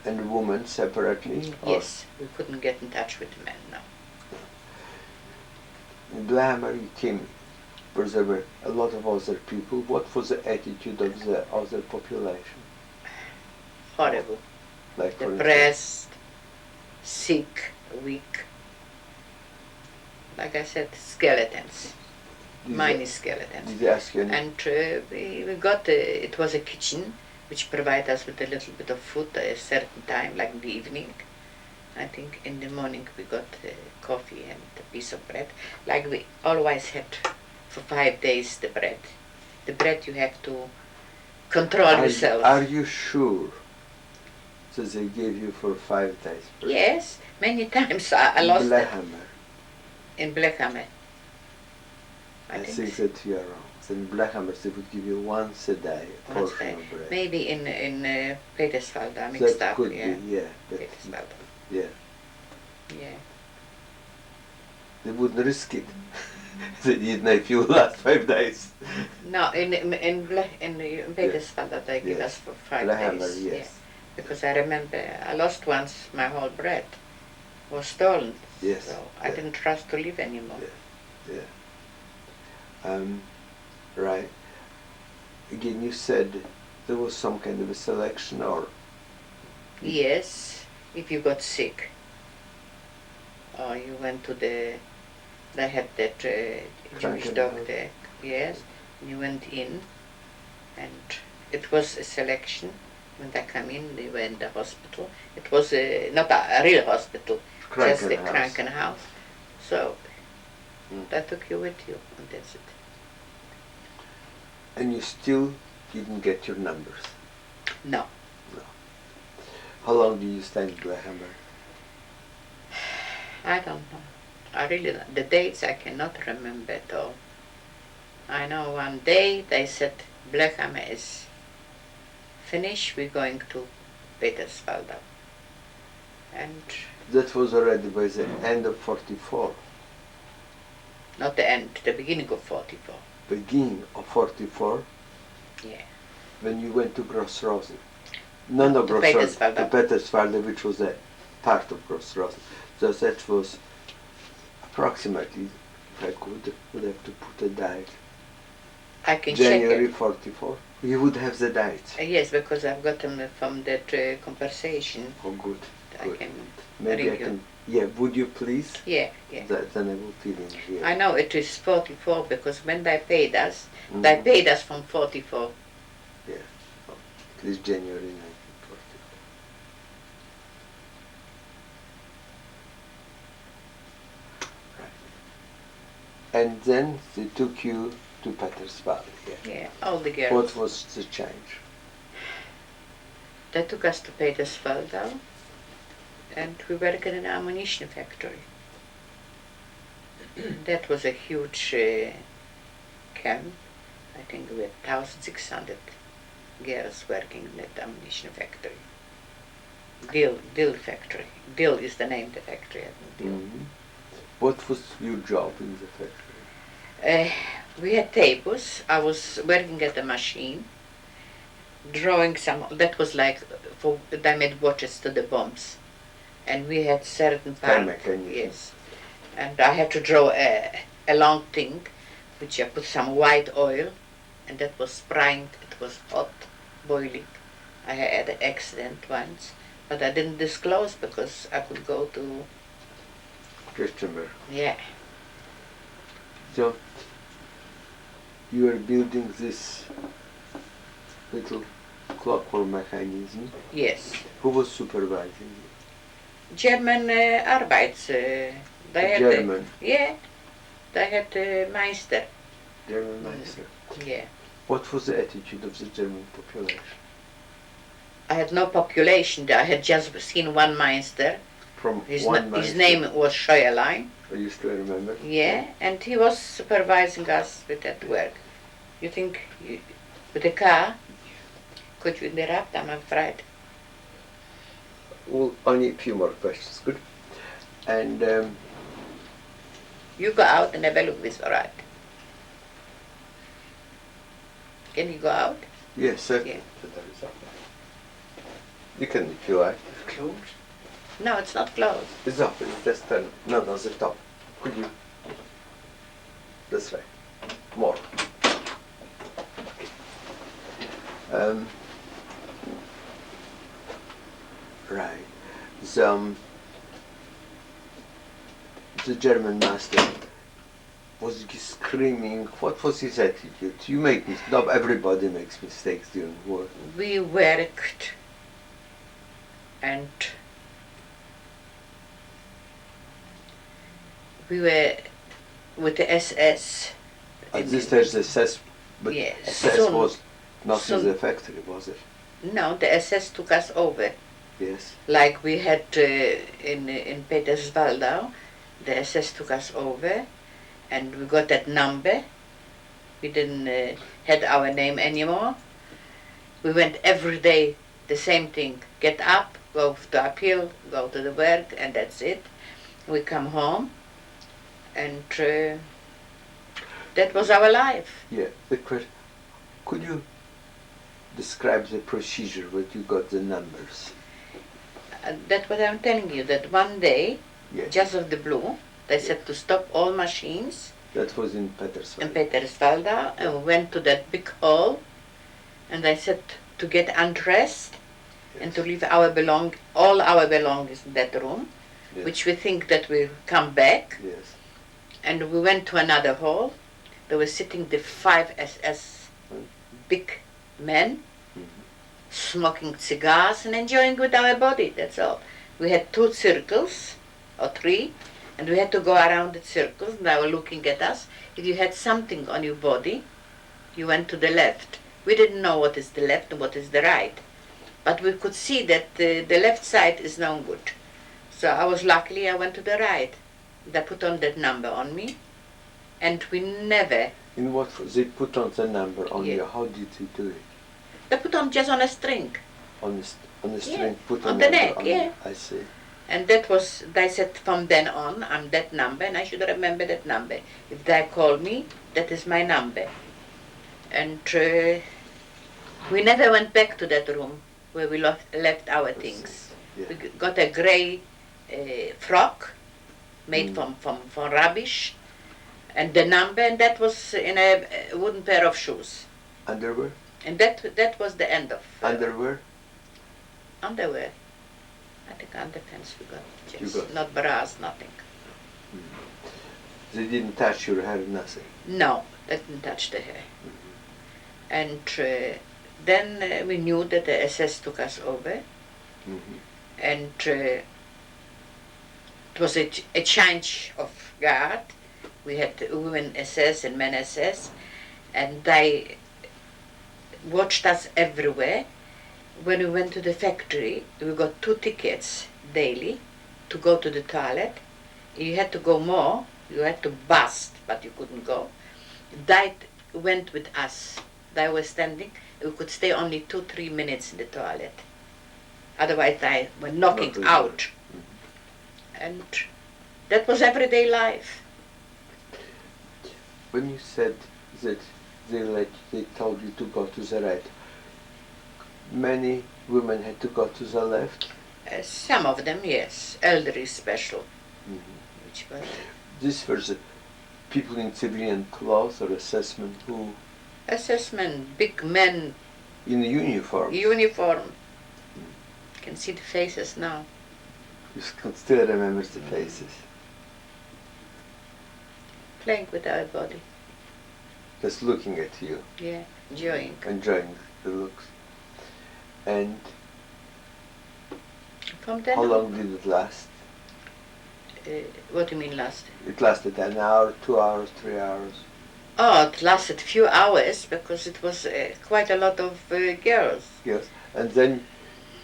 and women separately? or- Yes, we couldn't get in touch with the men now. In Blechhammer you came, where there were a lot of other people. What was the attitude of the other population? Horrible. Like for instance, Depressed, sick, weak. Like I said, skeletons. Mine is skeletons. did they ask you any? And we got, it was a kitchen which provided us with a little bit of food at a certain time, like in the evening. I think in the morning we got coffee and a piece of bread. Like we always had for 5 days the bread. The bread you have to control yourself. Are you sure that they gave you for 5 days? Yes, many times I lost it Blechhammer. in Blechhammer. I think that you are wrong. So in Blechhammer they would give you once a day a Once portion a- of bread. Maybe in Peterswald, I mixed That up. could Yeah, be, yeah. Peterswald. Yeah. Yeah. They wouldn't risk it. They didn't know if you would last 5 days. No, in Peterswald that they give Yeah. us for 5 Blechhammer, days. yes. Yeah. Because I remember I lost once my whole bread was stolen. Yes. So I didn't trust to live anymore. Yeah. Right. Again, you said there was some kind of a selection, or Yes, if you got sick, or you went to they had that Jewish Krankenhaus. doctor, yes, you went in, and it was a selection. When they come in, they were in the hospital. It was not a real hospital, just a Krankenhaus. Krankenhaus. So they took you with you, and that's it. And you still didn't get your numbers. No. How long did you stay in Blehammer? I don't know. I really don't. The dates I cannot remember at all. I know one day they said Blehammer is finished, we're going to Peterswalda. And That was already by the end of 44. not the end, the beginning of 44. Beginning of 44, Yeah. when you went to Grossrosen. No, To Grossrosen. Peterswalda. To Peterswalda, which was a part of Grossrosen. So that was approximately, if I would have to put a date. I can January check 44. You would have the dates. it. Yes, because I've got them from that conversation. Oh, good. I Good. can Maybe I ring you. can. Yeah, would you please? Yeah, yeah. Then I will fill in here. I know it is 44 because when they paid us, they paid us from 44. Yeah, at least January 1944. Right. And then they took you to Petersburg. Yeah. Yeah, all the girls. What was the change? They took us to Peterswalda, and we worked in an ammunition factory. That was a huge camp. I think we had 1,600 girls working in that ammunition factory. Dill factory. Dill is the name of the factory. I think Dill. Mm-hmm. What was your job in the factory? We had tables. I was working at the machine, drawing some. That was like for they made watches to the bombs, and we had certain Time parts. mechanism. Yes, and I had to draw a long thing, which I put some white oil, and that was spraying. It was hot, boiling. I had an accident once, but I didn't disclose because I could go to Kestenberg. yeah. So you were building this little clockwork mechanism. Yes. Who was supervising you? German Arbeits. They had German. yeah, they had Meister. German Meister. Yeah. What was the attitude of the German population? I had no population. I had just seen one Meister. From His Meister. name was Scheuerlein. You still remember? Yeah, and he was supervising us with that work. You think with the car? Could you interrupt? I'm afraid. Well, only a few more questions, good? And You go out and have a look. This all right? Can you go out? yes, certainly. Yeah. You can if you like. It's closed. No, it's not closed. It's open. Just turn. No, the top. Could you? This way. More. Right. The German master was he screaming. What was his attitude? You make mistakes. No, everybody makes mistakes during war. We worked, and we were with the SS. At this stage, the SS, but Yeah, SS soon- was not in soon- the factory, was it? No, the SS took us over. Yes. Like we had in Peterswalda, the SS took us over, and we got that number. We didn't had our name anymore. We went every day, the same thing. Get up, go to appeal, go to the work, and that's it. We come home, and that was our life. Yeah. The question. Could you describe the procedure when you got the numbers? That's what I'm telling you. That one day, Yes. just of the blue, they said to stop all machines. That was in Petersburg. In Peterswalda, and we went to that big hall, and I said to get undressed, and to leave all our belongings in that room, Yes. which we think that we'll come back. Yes. And we went to another hall. There were sitting the 5 SS big men, smoking cigars and enjoying with our body, that's all. We had 2 circles, or 3, and we had to go around the circles, and they were looking at us. If you had something on your body, you went to the left. We didn't know what is the left and what is the right, but we could see that the left side is no good. So I went to the right. They put on that number on me, and we never... In what they put on the number on Yeah. you? How did they do it? They put on just on a string. On the string, Yeah. put On on the number neck, on yeah. you. I see. And that was, they said from then on, I'm that number, and I should remember that number. If they call me, that is my number. And we never went back to that room where we left our things. Yeah. We got a grey frock made from rubbish, and the number, and that was in a wooden pair of shoes. Underwear? And that was the end of Underwear? underwear. I think underpants we got, You just got. not bras, nothing. They didn't touch your hair, nothing. No, that didn't touch the hair. And then we knew that the SS took us over, and it was a change of guard. We had women SS and men SS, and they watched us everywhere. When we went to the factory, we got 2 tickets daily to go to the toilet. You had to go more, you had to bust, but you couldn't go. They went with us. They were standing. We could stay only 2-3 minutes in the toilet. Otherwise, they were knocking out. And that was everyday life. When you said that they told you to go to the right, many women had to go to the left? Some of them, yes. Elderly special. Which was... This was people in civilian clothes or assessment who... Assessment, big men. In uniform? Uniform. You can see the faces now. You can still remember the faces. Playing with our body. Just looking at you. Yeah, enjoying. Enjoying the looks. And From then how on, long did it last? what do you mean last? It lasted an hour, 2 hours, 3 hours. Oh, it lasted few hours because it was quite a lot of girls. Yes. And then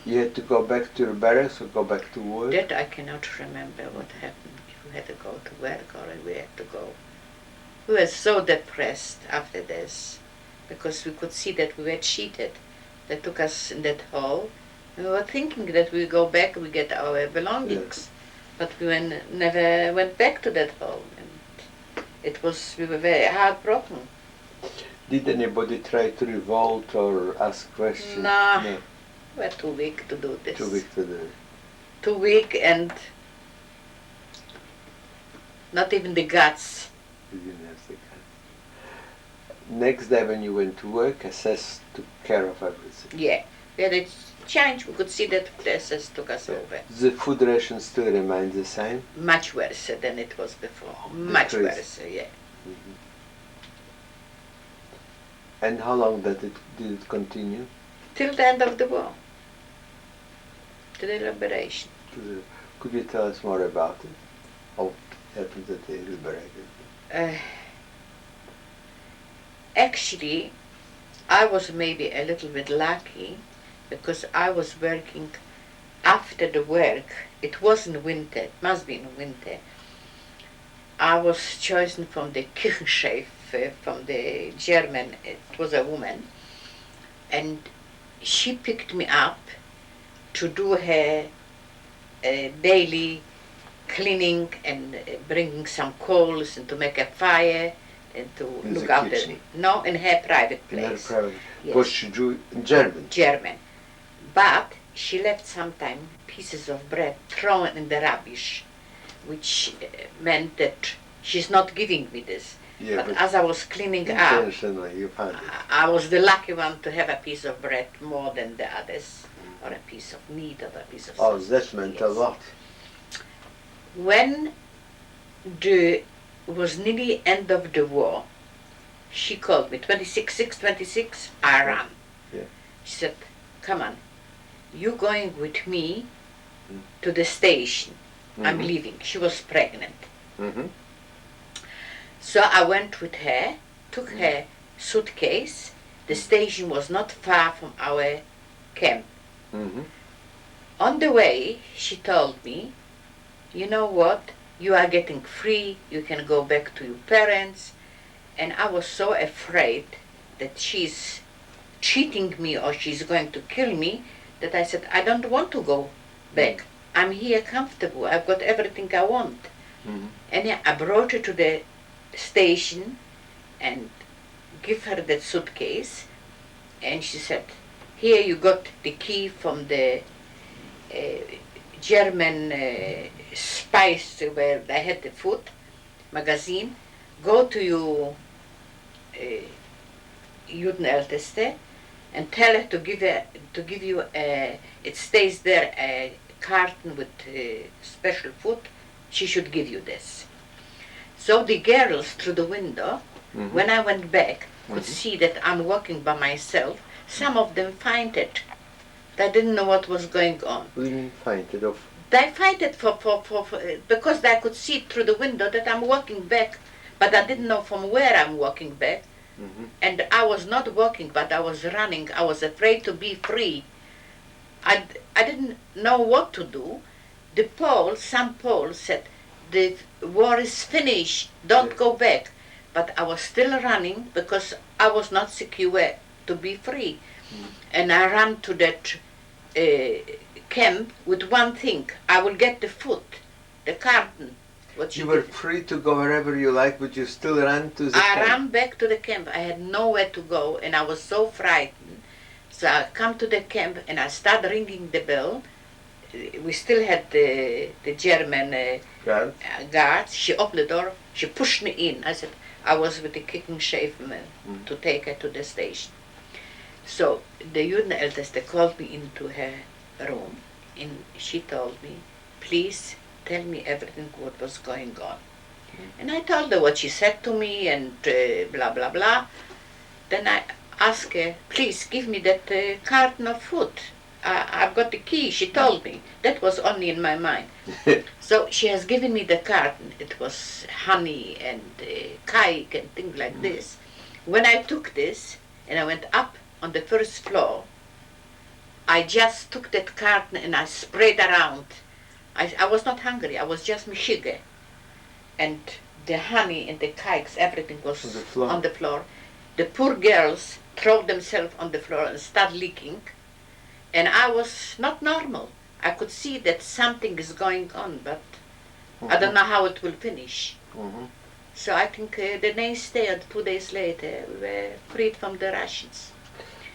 you had to go back to your barracks or go back to work? That I cannot remember what happened. We had to go to work or we had to go. We were so depressed after this because we could see that we were cheated. They took us in that hall. We were thinking that we go back, we get our belongings. But we never went back to that hall. And we were very heartbroken. Did anybody try to revolt or ask questions? No. No. We were too weak to do this. Too weak to do it. Too weak and not even the guts. You didn't have the kind. Next day when you went to work, SS took care of everything. Yeah, we had a change. We could see that the SS took us over. The food ration still remained the same? Much worse than it was before. Much decreased. worse, yeah. And how long did it continue? Till the end of the war. To the liberation. Could you tell us more about it? How it happened that they liberated? Actually, I was maybe a little bit lucky because I was working after the work. It was in winter, it must be in winter. I was chosen from the Küchenchef, from the German, it was a woman, and she picked me up to do her daily cleaning and bringing some coals and to make a fire and to In look the after kitchen? it. No, in her private In her place. private. Yes. Was she Jew? German? German. But she left sometime pieces of bread thrown in the rubbish, which meant that she's not giving me this. Yeah, but as I was cleaning up, intentionally you found it. I was the lucky one to have a piece of bread more than the others. or a piece of meat or a piece of Oh, sausage. that meant a Yes. lot. When it was nearly end of the war, she called me, 6/26, I ran. Yeah. She said, come on, you going with me Mm. to the station. I'm Mhm. leaving. She was pregnant. Mm-hmm. So I went with her, took her suitcase. The station was not far from our camp. Mm-hmm. On the way, she told me, you know what, you are getting free, you can go back to your parents. And I was so afraid that she's cheating me or she's going to kill me that I said, I don't want to go back. I'm here comfortable. I've got everything I want. Mm-hmm. And yeah, I brought her to the station and give her that suitcase. And she said, here you got the key from the German spice where they had the food magazine. Go to your Judenälteste and tell her to give you it stays there a carton with special food. She should give you this. So the girls through the window, when I went back, could see that I'm walking by myself. Some of them fainted. They didn't know what was going on. We didn't find it off. They fainted for because they could see through the window that I'm walking back, but I didn't know from where I'm walking back. Mm-hmm. And I was not walking, but I was running. I was afraid to be free. I didn't know what to do. Some Poles said, the war is finished, don't go back. But I was still running because I was not secure to be free. And I ran to that camp with one thing, I will get the food, the carton. What You were free to go wherever you like, but you still ran to the I camp. ran back to the camp. I had nowhere to go, and I was so frightened. So I come to the camp, and I start ringing the bell. We still had the German guards. She opened the door. She pushed me in. I said, I was with the kicking chef to take her to the station. So the Judenälteste called me into her room, and she told me, please tell me everything what was going on. And I told her what she said to me and blah, blah, blah. Then I asked her, please give me that carton of food. I've got the key, she told me. That was only in my mind. So she has given me the carton. It was honey and cake and things like this. When I took this and I went up on the first floor, I just took that carton and I sprayed around. I was not hungry, I was just mishige. And the honey and the cakes, everything was on the floor. The poor girls throw themselves on the floor and start leaking. And I was not normal. I could see that something is going on, but I don't know how it will finish. So I think the next day or 2 days later, we were freed from the Russians.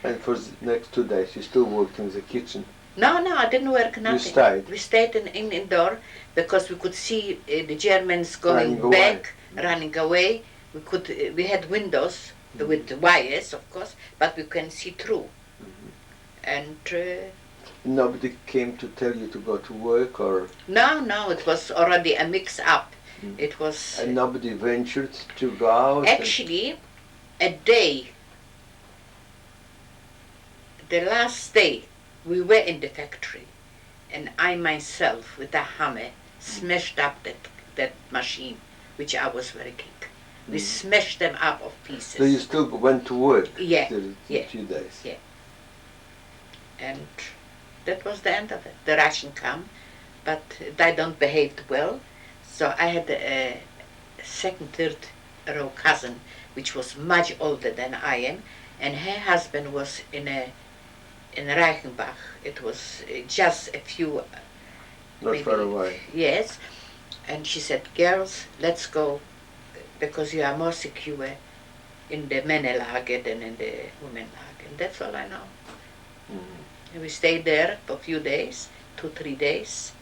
And for the next 2 days, you still worked in the kitchen? No, I didn't work nothing. You stayed? We stayed indoor because we could see the Germans going running away. We had windows with wires, of course, but we can see through. And nobody came to tell you to go to work, or? No, it was already a mix-up. It was. And nobody ventured to go out? Actually, a day, the last day, we were in the factory, and I myself, with a hammer, smashed up that machine, which I was working. We smashed them up of pieces. So you still went to work? Yeah. A few days? Yeah. And that was the end of it. The Russians come, but they don't behave well. So I had a second, third row cousin, which was much older than I am, and her husband was in Reichenbach. It was just a few. Not far away. Yes, and she said, "Girls, let's go, because you are more secure in the Männerlager than in the Womenlager." And that's all I know. And we stayed there for a few days, 2-3 days,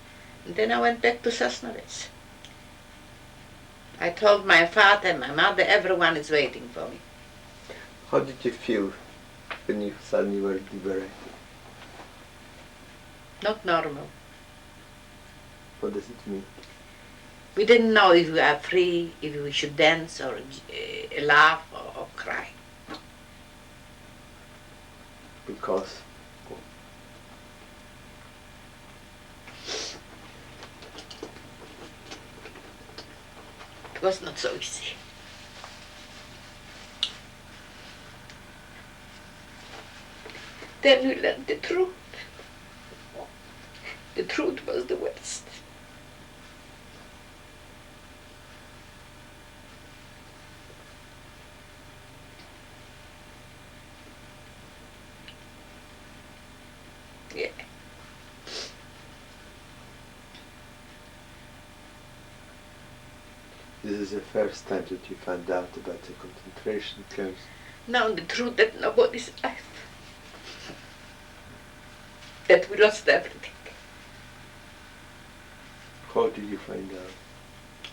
and then I went back to Sosnovitz. I told my father, my mother, everyone is waiting for me. How did you feel when you suddenly were liberated? Not normal. What does it mean? We didn't know if we are free, if we should dance or laugh or cry. Because It was not so easy. Then we learned the truth. The truth was the worst. Yeah. this is the first time that you found out about the concentration camps. Now the truth that nobody's alive. That we lost everything. How did you find out?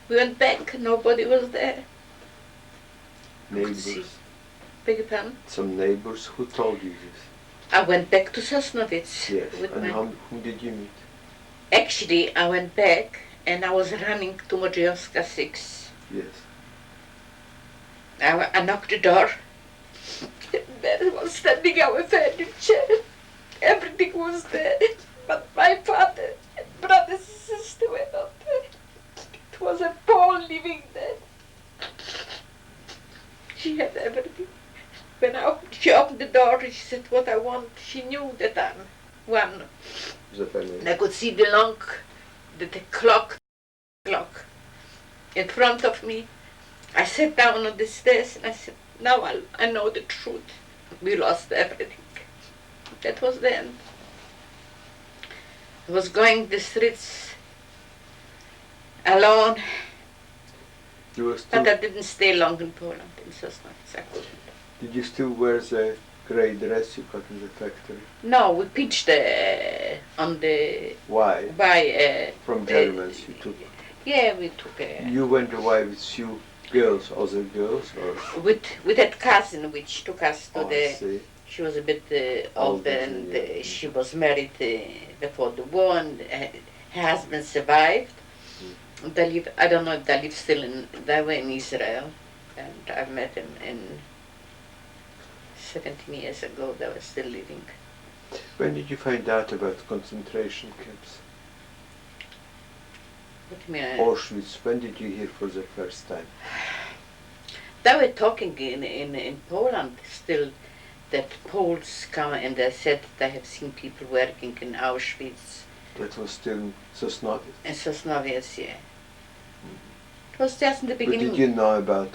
We went back, nobody was there. Neighbors? Beg your pardon? Some neighbors? Who told you this? I went back to Sosnovitz. Yes. With And my... whom did you meet? Actually, I went back and I was running to Modrzejowska 6. Yes. I knocked the door. There was standing our furniture. Everything was there. But my father and brothers and sisters were not there. It was a Pole living there. She had everything. When she opened the door, she said what I want. She knew that I'm one. The family. And I could see the clock in front of me. I sat down on the stairs and I said, now I know the truth. We lost everything. That was the end. I was going the streets alone, You were still, but I didn't stay long in Poland, in Sosnovitz. I couldn't. did you still wear the grey dress you got in the factory? No, we pitched on the Why? by. From Germans you took. Yeah, we took You went away with few girls, other girls, or? with that cousin which took us to I the. see. She was a bit older and yeah. she was married before the war and her husband survived. They live, I don't know if they live still they were in Israel and I met him in 17 years ago, they were still living. When did you find out about concentration camps? What do you mean? Auschwitz, when did you hear for the first time? They were talking in Poland still that Poles come and they said they have seen people working in Auschwitz. That was still Sosnovitz. In Sosnovitz, yeah. It was just in the But beginning. did you know about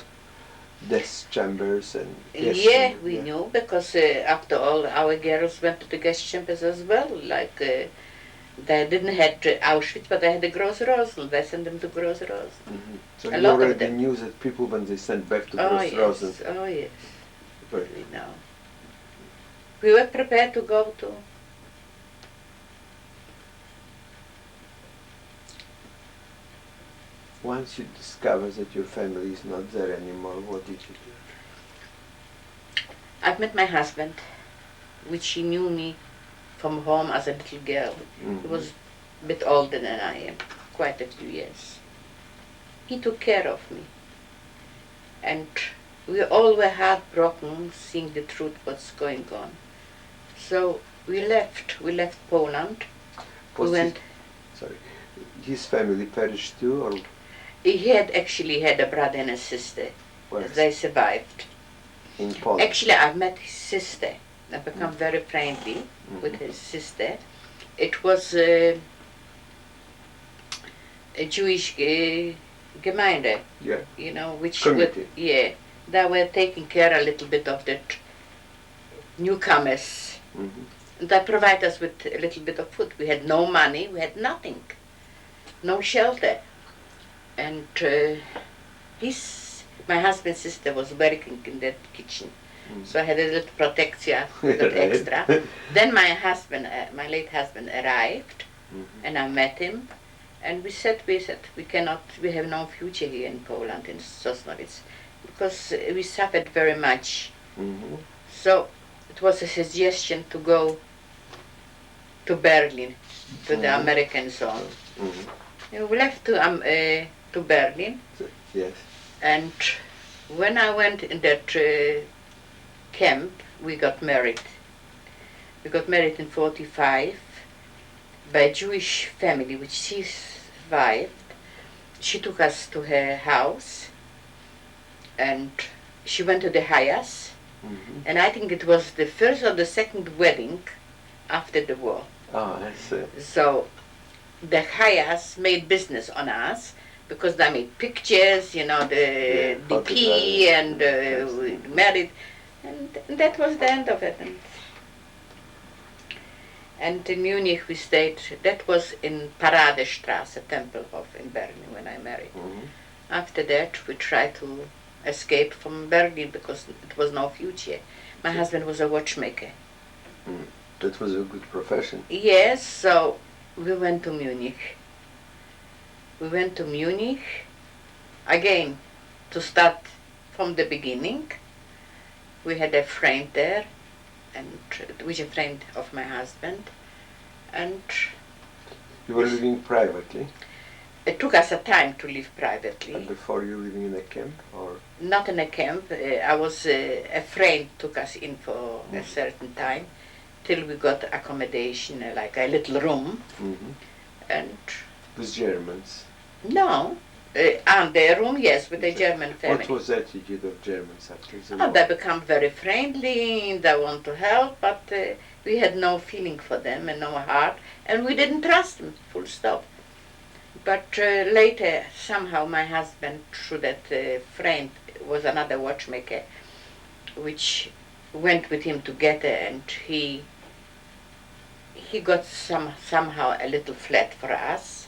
death chambers and gas Yeah, chambers? we knew because after all our girls went to the gas chambers as well. Like they didn't have Auschwitz, but they had the Gross-Rosen. They sent them to Gross-Rosen. Mm-hmm. So A you lot of already them. knew that people when they sent back to Oh Gross-Rosen. yes, oh yes, Right. we know. We were prepared to go to. Once you discover that your family is not there anymore, what did you do? I've met my husband, which he knew me from home as a little girl. He was a bit older than I am, quite a few years. He took care of me. And we all were heartbroken seeing the truth what's going on. So we left Poland. Was we went. Sorry, his family perished too, or He had actually had a brother and a sister. where? They survived. In Poland. Actually, I've met his sister. I've become very friendly with his sister. It was a Jewish Gemeinde, Yeah. you know, which Community. yeah, they were taking care a little bit of the newcomers. Mm-hmm. They provide us with a little bit of food. We had no money, we had nothing, no shelter. And my husband's sister was working in that kitchen. So I had a little protection, a little extra. Then my husband, my late husband arrived, and I met him. And we said we have no future here in Poland, in Sosnovitz, because we suffered very much. Mm-hmm. So it was a suggestion to go to Berlin, to the American zone. We left to Berlin, Yes. and when I went in that camp, we got married. We got married in 45 by a Jewish family, which she survived. She took us to her house, and she went to the Hayas, and I think it was the first or the second wedding after the war. Oh, I see. So the Hayas made business on us because they made pictures, you know, the DP, and we married, and that was the end of it. And in Munich we stayed, that was in Paradestraße, Tempelhof in Berlin when I married. After that we tried to escape from Berlin because it was no future. My husband was a watchmaker. That was a good profession. Yes, so we went to Munich. We went to Munich again to start from the beginning. We had a friend there, and which a friend of my husband, and You were living privately? it took us a time to live privately. And before you living in a camp, or? Not in a camp. I was a friend took us in for a certain time, till we got accommodation, like a little room, and With Germans? no. And their room, yes, with a German family. What was the attitude of Germans after the Oh, war? they become very friendly, they want to help, but we had no feeling for them and no heart, and we didn't trust them, full stop. But later, somehow my husband, through that friend, was another watchmaker, which went with him together, and he got somehow a little flat for us.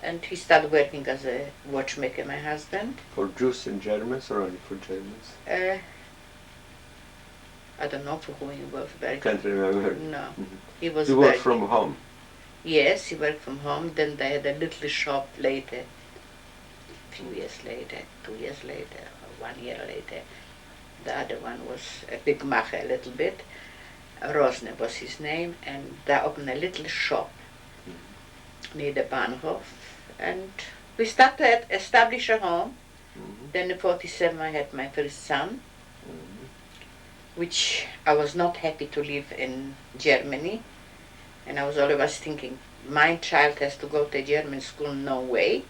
And he started working as a watchmaker, my husband. For Jews and Germans, or only for Germans? I don't know for who he worked. Can't remember. No, he was. You worked from home? Yes, he worked from home. Then they had a little shop later, a few years later, 2 years later, or 1 year later. The other one was a big macher, a little bit. Rosner was his name, and they opened a little shop near the Bahnhof. And we started to establish a home. Then in 47 I had my first son, which I was not happy to live in Germany. And I was always thinking, my child has to go to German school, no way.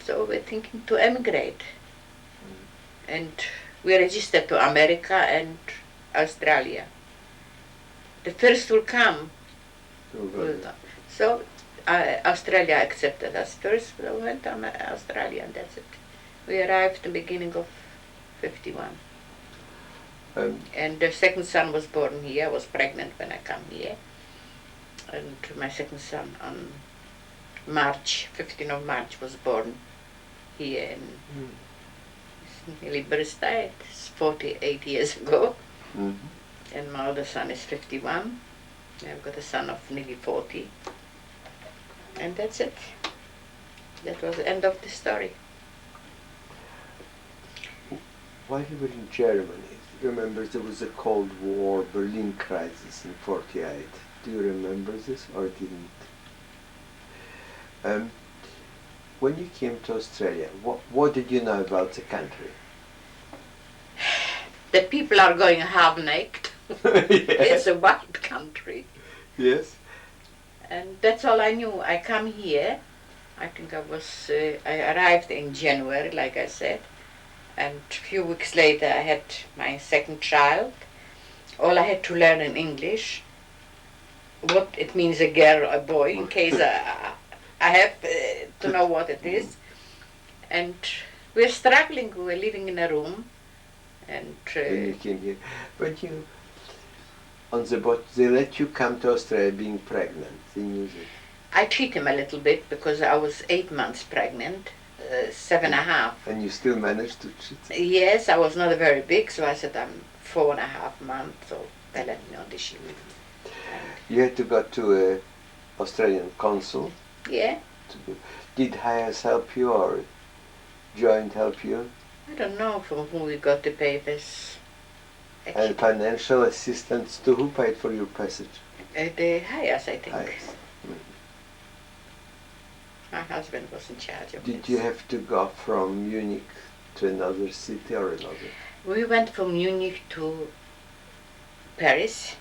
So we're thinking to emigrate. And we registered to America and Australia. The first will come. So Australia accepted us first, we went to Australia, and that's it. We arrived at the beginning of 51. And the second son was born here. I was pregnant when I came here. And my second son on March, 15th of March, was born here in nearly birthday. It's 48 years ago. And my older son is 51. I've got a son of nearly 40. And that's it. That was the end of the story. While you were in Germany, remember there was a Cold War Berlin crisis in 48. Do you remember this or didn't? When you came to Australia, what did you know about the country? The people are going half naked. It's a wild country. Yes. And that's all I knew. I come here, I think I arrived in January, like I said, and a few weeks later I had my second child. All I had to learn in English, what it means a girl or a boy, in case I have to know what it is. And we're struggling, we were living in a room. And when you came here, but you, on the boat, they let you come to Australia being pregnant. They knew that. I treat him a little bit because I was 8 months pregnant, 7.5. And you still managed to treat? Yes, I was not very big, so I said I'm 4.5 months, so they let me on the ship. You had to go to an Australian consul? Yeah. Did Hayes help you or Joint help you? I don't know from whom we got the papers. actually. And financial assistance to who paid for your passage? The Hayas, I think. Hayas. My husband was in charge of Did this. you have to go from Munich to another city or another? We went from Munich to Paris,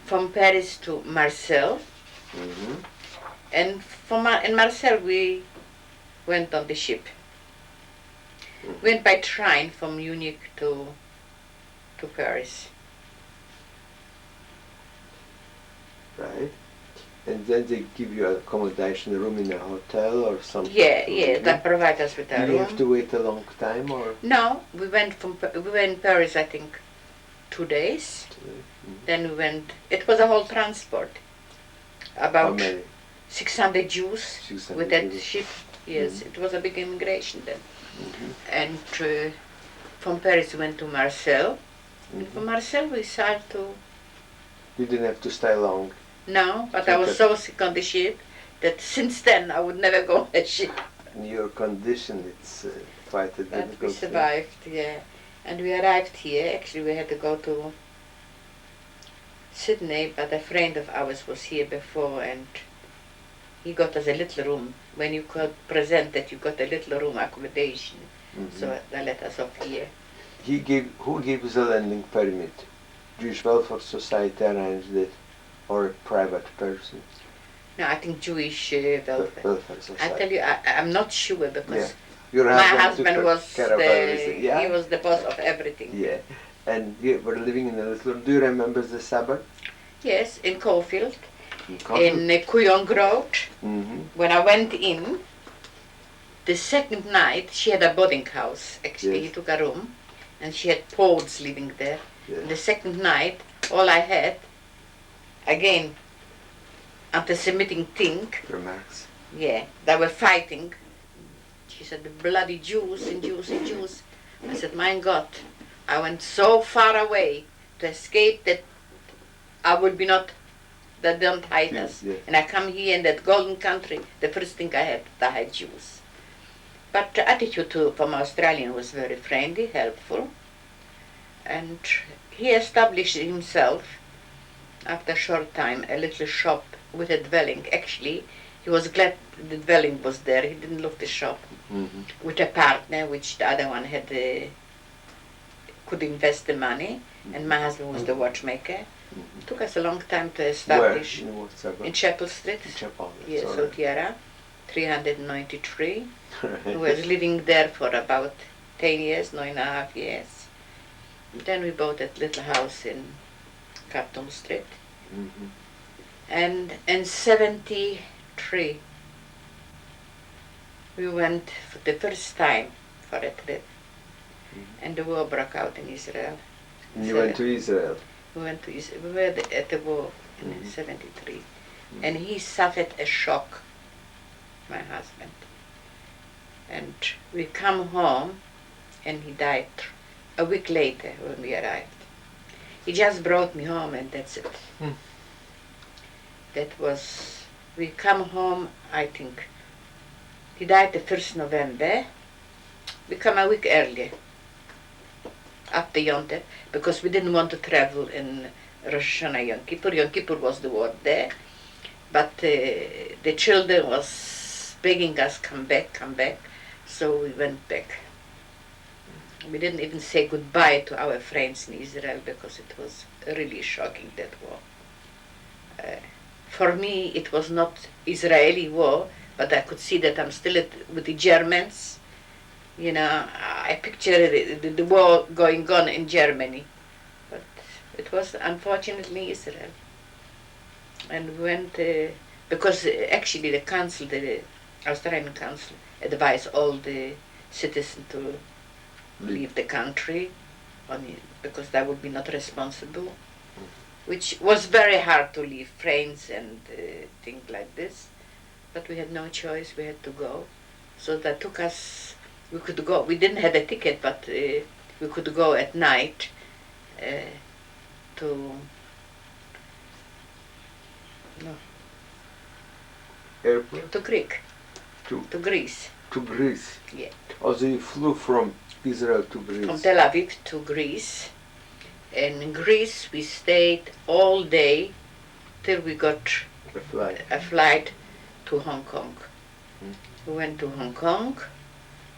from Paris to Marseille, and in Marseille we went on the ship. Went by train from Munich to Paris. Right. And then they give you accommodation, a room in a hotel or something? Yeah, they provide us with a room. room. You have to wait a long time, or? No, we went in Paris, I think, 2 days. Then we went. It was a whole transport. About 600 Jews 600 with that Jews. ship. Yes, it was a big immigration then. And from Paris we went to Marseille. And from Marseille we sailed to. You didn't have to stay long. No, but I was so sick on the ship that since then I would never go on a ship. In your condition, it's quite a difficult But we survived, yeah. And we arrived here. Actually, we had to go to Sydney, but a friend of ours was here before, and he got us a little room. When you could present that you got a little room accommodation, so they let us off here. Who gave the landing permit? Jewish Welfare Society arranged it, or a private person? No, I think Jewish welfare Society. I tell you, I'm not sure because Your my husband was he was the boss of everything. Yeah, and you were living in a little. Do you remember the suburb? Yes, in Caulfield, In Kooyong Road. When I went in, the second night she had a boarding house. Actually, he took a room, and she had Poles living there. Yes. And the second night, all I had, again, anti-Semitic thing. Remarks. Yeah, they were fighting. She said, the bloody Jews and Jews and Jews. I said, my God, I went so far away to escape that I would be not, that don't hide us. Yes. And I come here in that golden country, the first thing I had to hide Jews. But the attitude from Australian was very friendly, helpful. And he established himself, after a short time, a little shop with a dwelling. Actually, he was glad the dwelling was there. He didn't love the shop. With a partner, which the other one had could invest the money, and my husband was the watchmaker. It took us a long time to establish. Where? In Chapel Street. Chapel. Yes, Saltiera, 393. Right. He was living there for about 10 years, 9.5 years. Then we bought that little house in Carlton Street. And in 73, we went for the first time for a trip. And the war broke out in Israel. You went to Israel? We went to Israel. We were at the war in 73. And he suffered a shock, my husband. And we come home, and he died a week later when we arrived. He just brought me home, and that's it. That was, we come home, I think, he died the 1st November. We come a week earlier, after Yom Tov, because we didn't want to travel in Rosh Hashanah Yom Kippur. Yom Kippur was the war there, but the children was begging us, come back, so we went back. We didn't even say goodbye to our friends in Israel because it was really shocking, that war. For me, it was not Israeli war, but I could see that I'm still with the Germans. You know, I picture the war going on in Germany. But it was unfortunately Israel. And we went, because actually the council, the Australian council, advised all the citizens to leave the country because they would be not responsible, which was very hard to leave friends and things like this. But we had no choice, we had to go. So that took us, we could go, we didn't have a ticket, but we could go at night to, Airport? to Greek, To Greece. To Greece? Yeah. Oh, so you flew from Israel to Greece? From Tel Aviv to Greece, In Greece we stayed all day till we got a flight to Hong Kong. We went to Hong Kong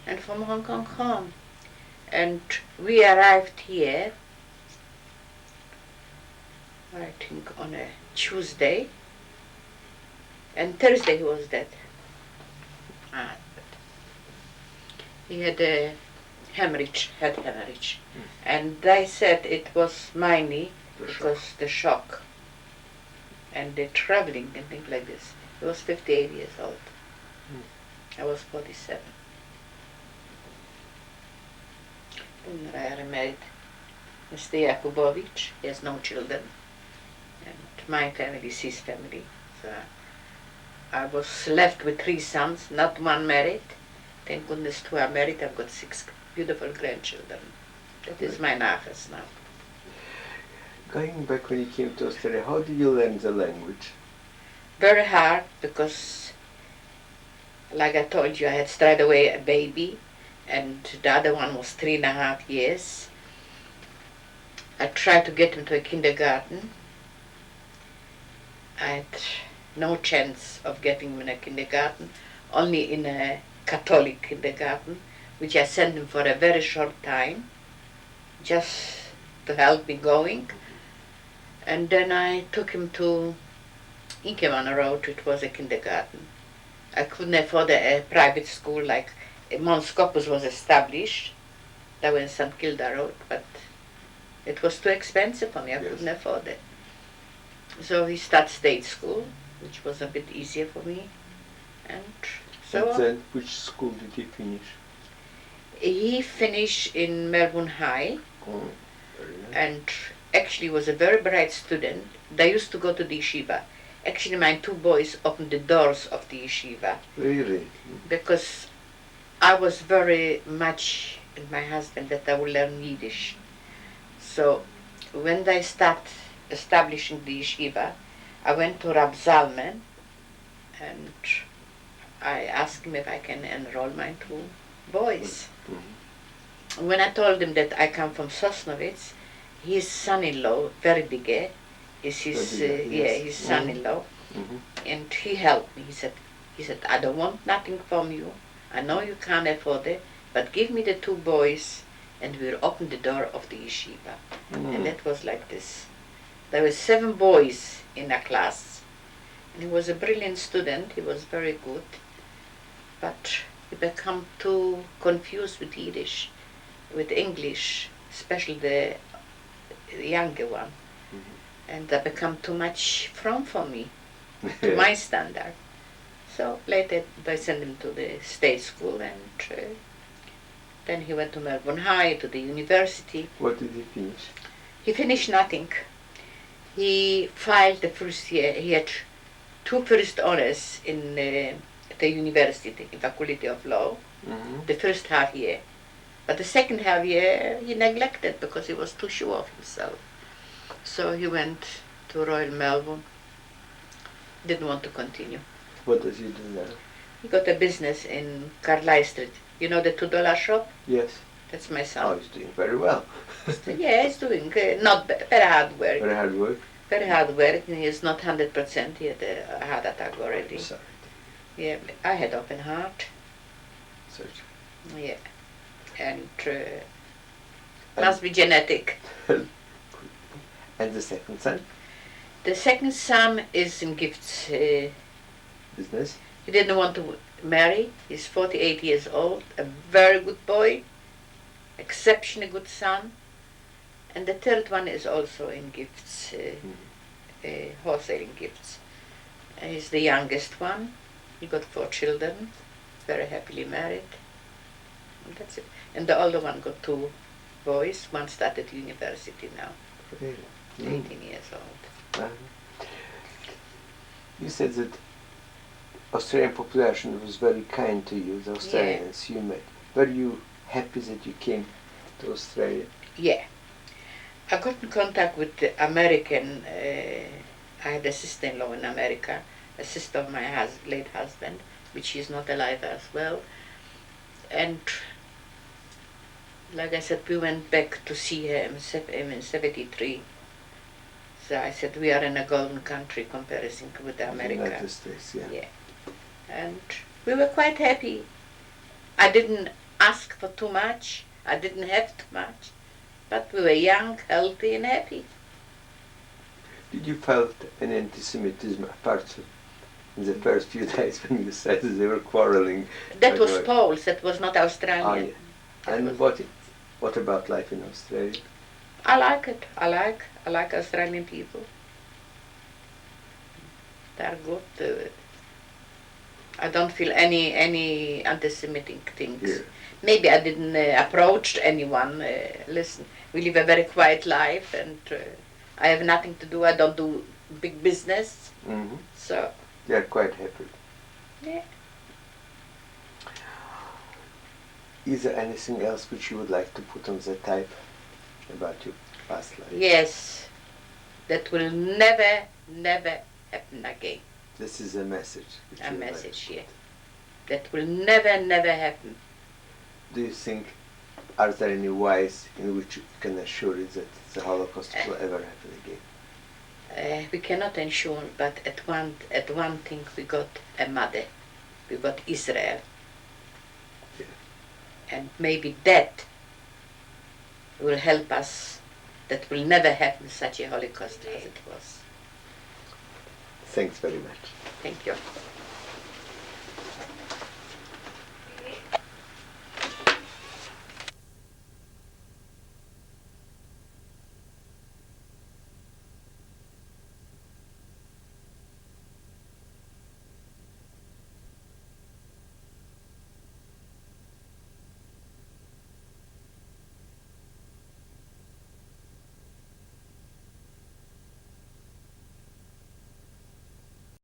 and from Hong Kong home. And we arrived here, I think on a Tuesday, and Thursday he was dead. He had a hemorrhage, and they said it was mainly because the shock and the traveling and things like this. He was 58 years old. I was 47. And I remarried Mr. Jakubowicz. He has no children. And my family is his family. So I was left with 3 sons, not one married. Thank goodness 2 are married. I've got 6 beautiful grandchildren. That is my nachas now. Going back when you came to Australia, how did you learn the language? Very hard because, like I told you, I had straight away a baby and the other one was 3.5 years. I tried to get him to a kindergarten. I had no chance of getting him in a kindergarten, only in a Catholic kindergarten, which I sent him for a very short time, just to help me going. And then I took him to Inkeman Road, which was a kindergarten. I couldn't afford a private school like Mount Scopus was established. That was in St. Kilda Road, but it was too expensive for me. I couldn't afford it. So he started state school, which was a bit easier for me. And so then, which school did he finish? He finished in Melbourne High, very nice. And actually was a very bright student. They used to go to the yeshiva. Actually, my 2 boys opened the doors of the yeshiva. Really? Because I was very much with my husband that I would learn Yiddish. So when they start establishing the yeshiva, I went to Rab Zalman and I asked him if I can enroll my 2 boys. When I told him that I come from Sosnovitz, his son-in-law, very big, is his his son-in-law, and he helped me. He said, I don't want nothing from you. I know you can't afford it, but give me the 2 boys, and we'll open the door of the yeshiva. And that was like this. There were 7 boys in a class, and he was a brilliant student. He was very good, but he became too confused with Yiddish, with English, especially the younger one. And that became too much for me, to my standard. So later they sent him to the state school, and then he went to Melbourne High, to the university. What did he finish? He finished nothing. He filed the first year. He had 2 first honors in the university, in Faculty of Law, the first half year. But the second half year he neglected because he was too sure of himself. So he went to Royal Melbourne, didn't want to continue. What does he do now? He got a business in Carlisle Street. You know the $2 shop? Yes. That's my son. Oh, he's doing very well. Yeah, he's doing not very hard work. Very hard work? Very hard work. He is not 100%. He had a heart attack already. Sorry. Yeah, I had open heart. Search. Yeah. And must be genetic. And the second son? The second son is in gifts. Business? He didn't want to marry. He's 48 years old, a very good boy, exceptionally good son. And the third one is also in gifts, wholesaling gifts. And he's the youngest one. He got 4 children, very happily married. And that's it. And the older one got 2 boys. One started university now, Really? 18 years old. You said that Australian population was very kind to you, the Australians you met. Were you happy that you came to Australia? Yeah. I got in contact with the American, I had a sister-in-law in America, a sister of my late husband, which is not alive as well. And Like I said, we went back to see her in 73. So I said, we are in a golden country comparison with America. United States, yeah. Yeah. And we were quite happy. I didn't ask for too much. I didn't have too much. But we were young, healthy, and happy. Did you felt any anti-Semitism apart from in the first few days when you said they were quarreling? That was Poles, that was not Australian. Oh, yeah. And what about life in Australia? I like it. I like Australian people. They're good. I don't feel any anti-Semitic things. Yeah. Maybe I didn't approach anyone. Listen, we live a very quiet life, and I have nothing to do. I don't do big business, Mm-hmm. so They are quite happy. yeah. Is there anything else which you would like to put on the type about your past life? Yes, that will never happen again. This is a message. Which A you would message like. here. That will never happen. Do you think, are there any ways in which you can assure it that the Holocaust will ever happen again? We cannot ensure, but at one thing we got a mother. We got Israel. Yeah. And maybe that will help us. That will never happen such a Holocaust as it was. Thanks very much. Thank you.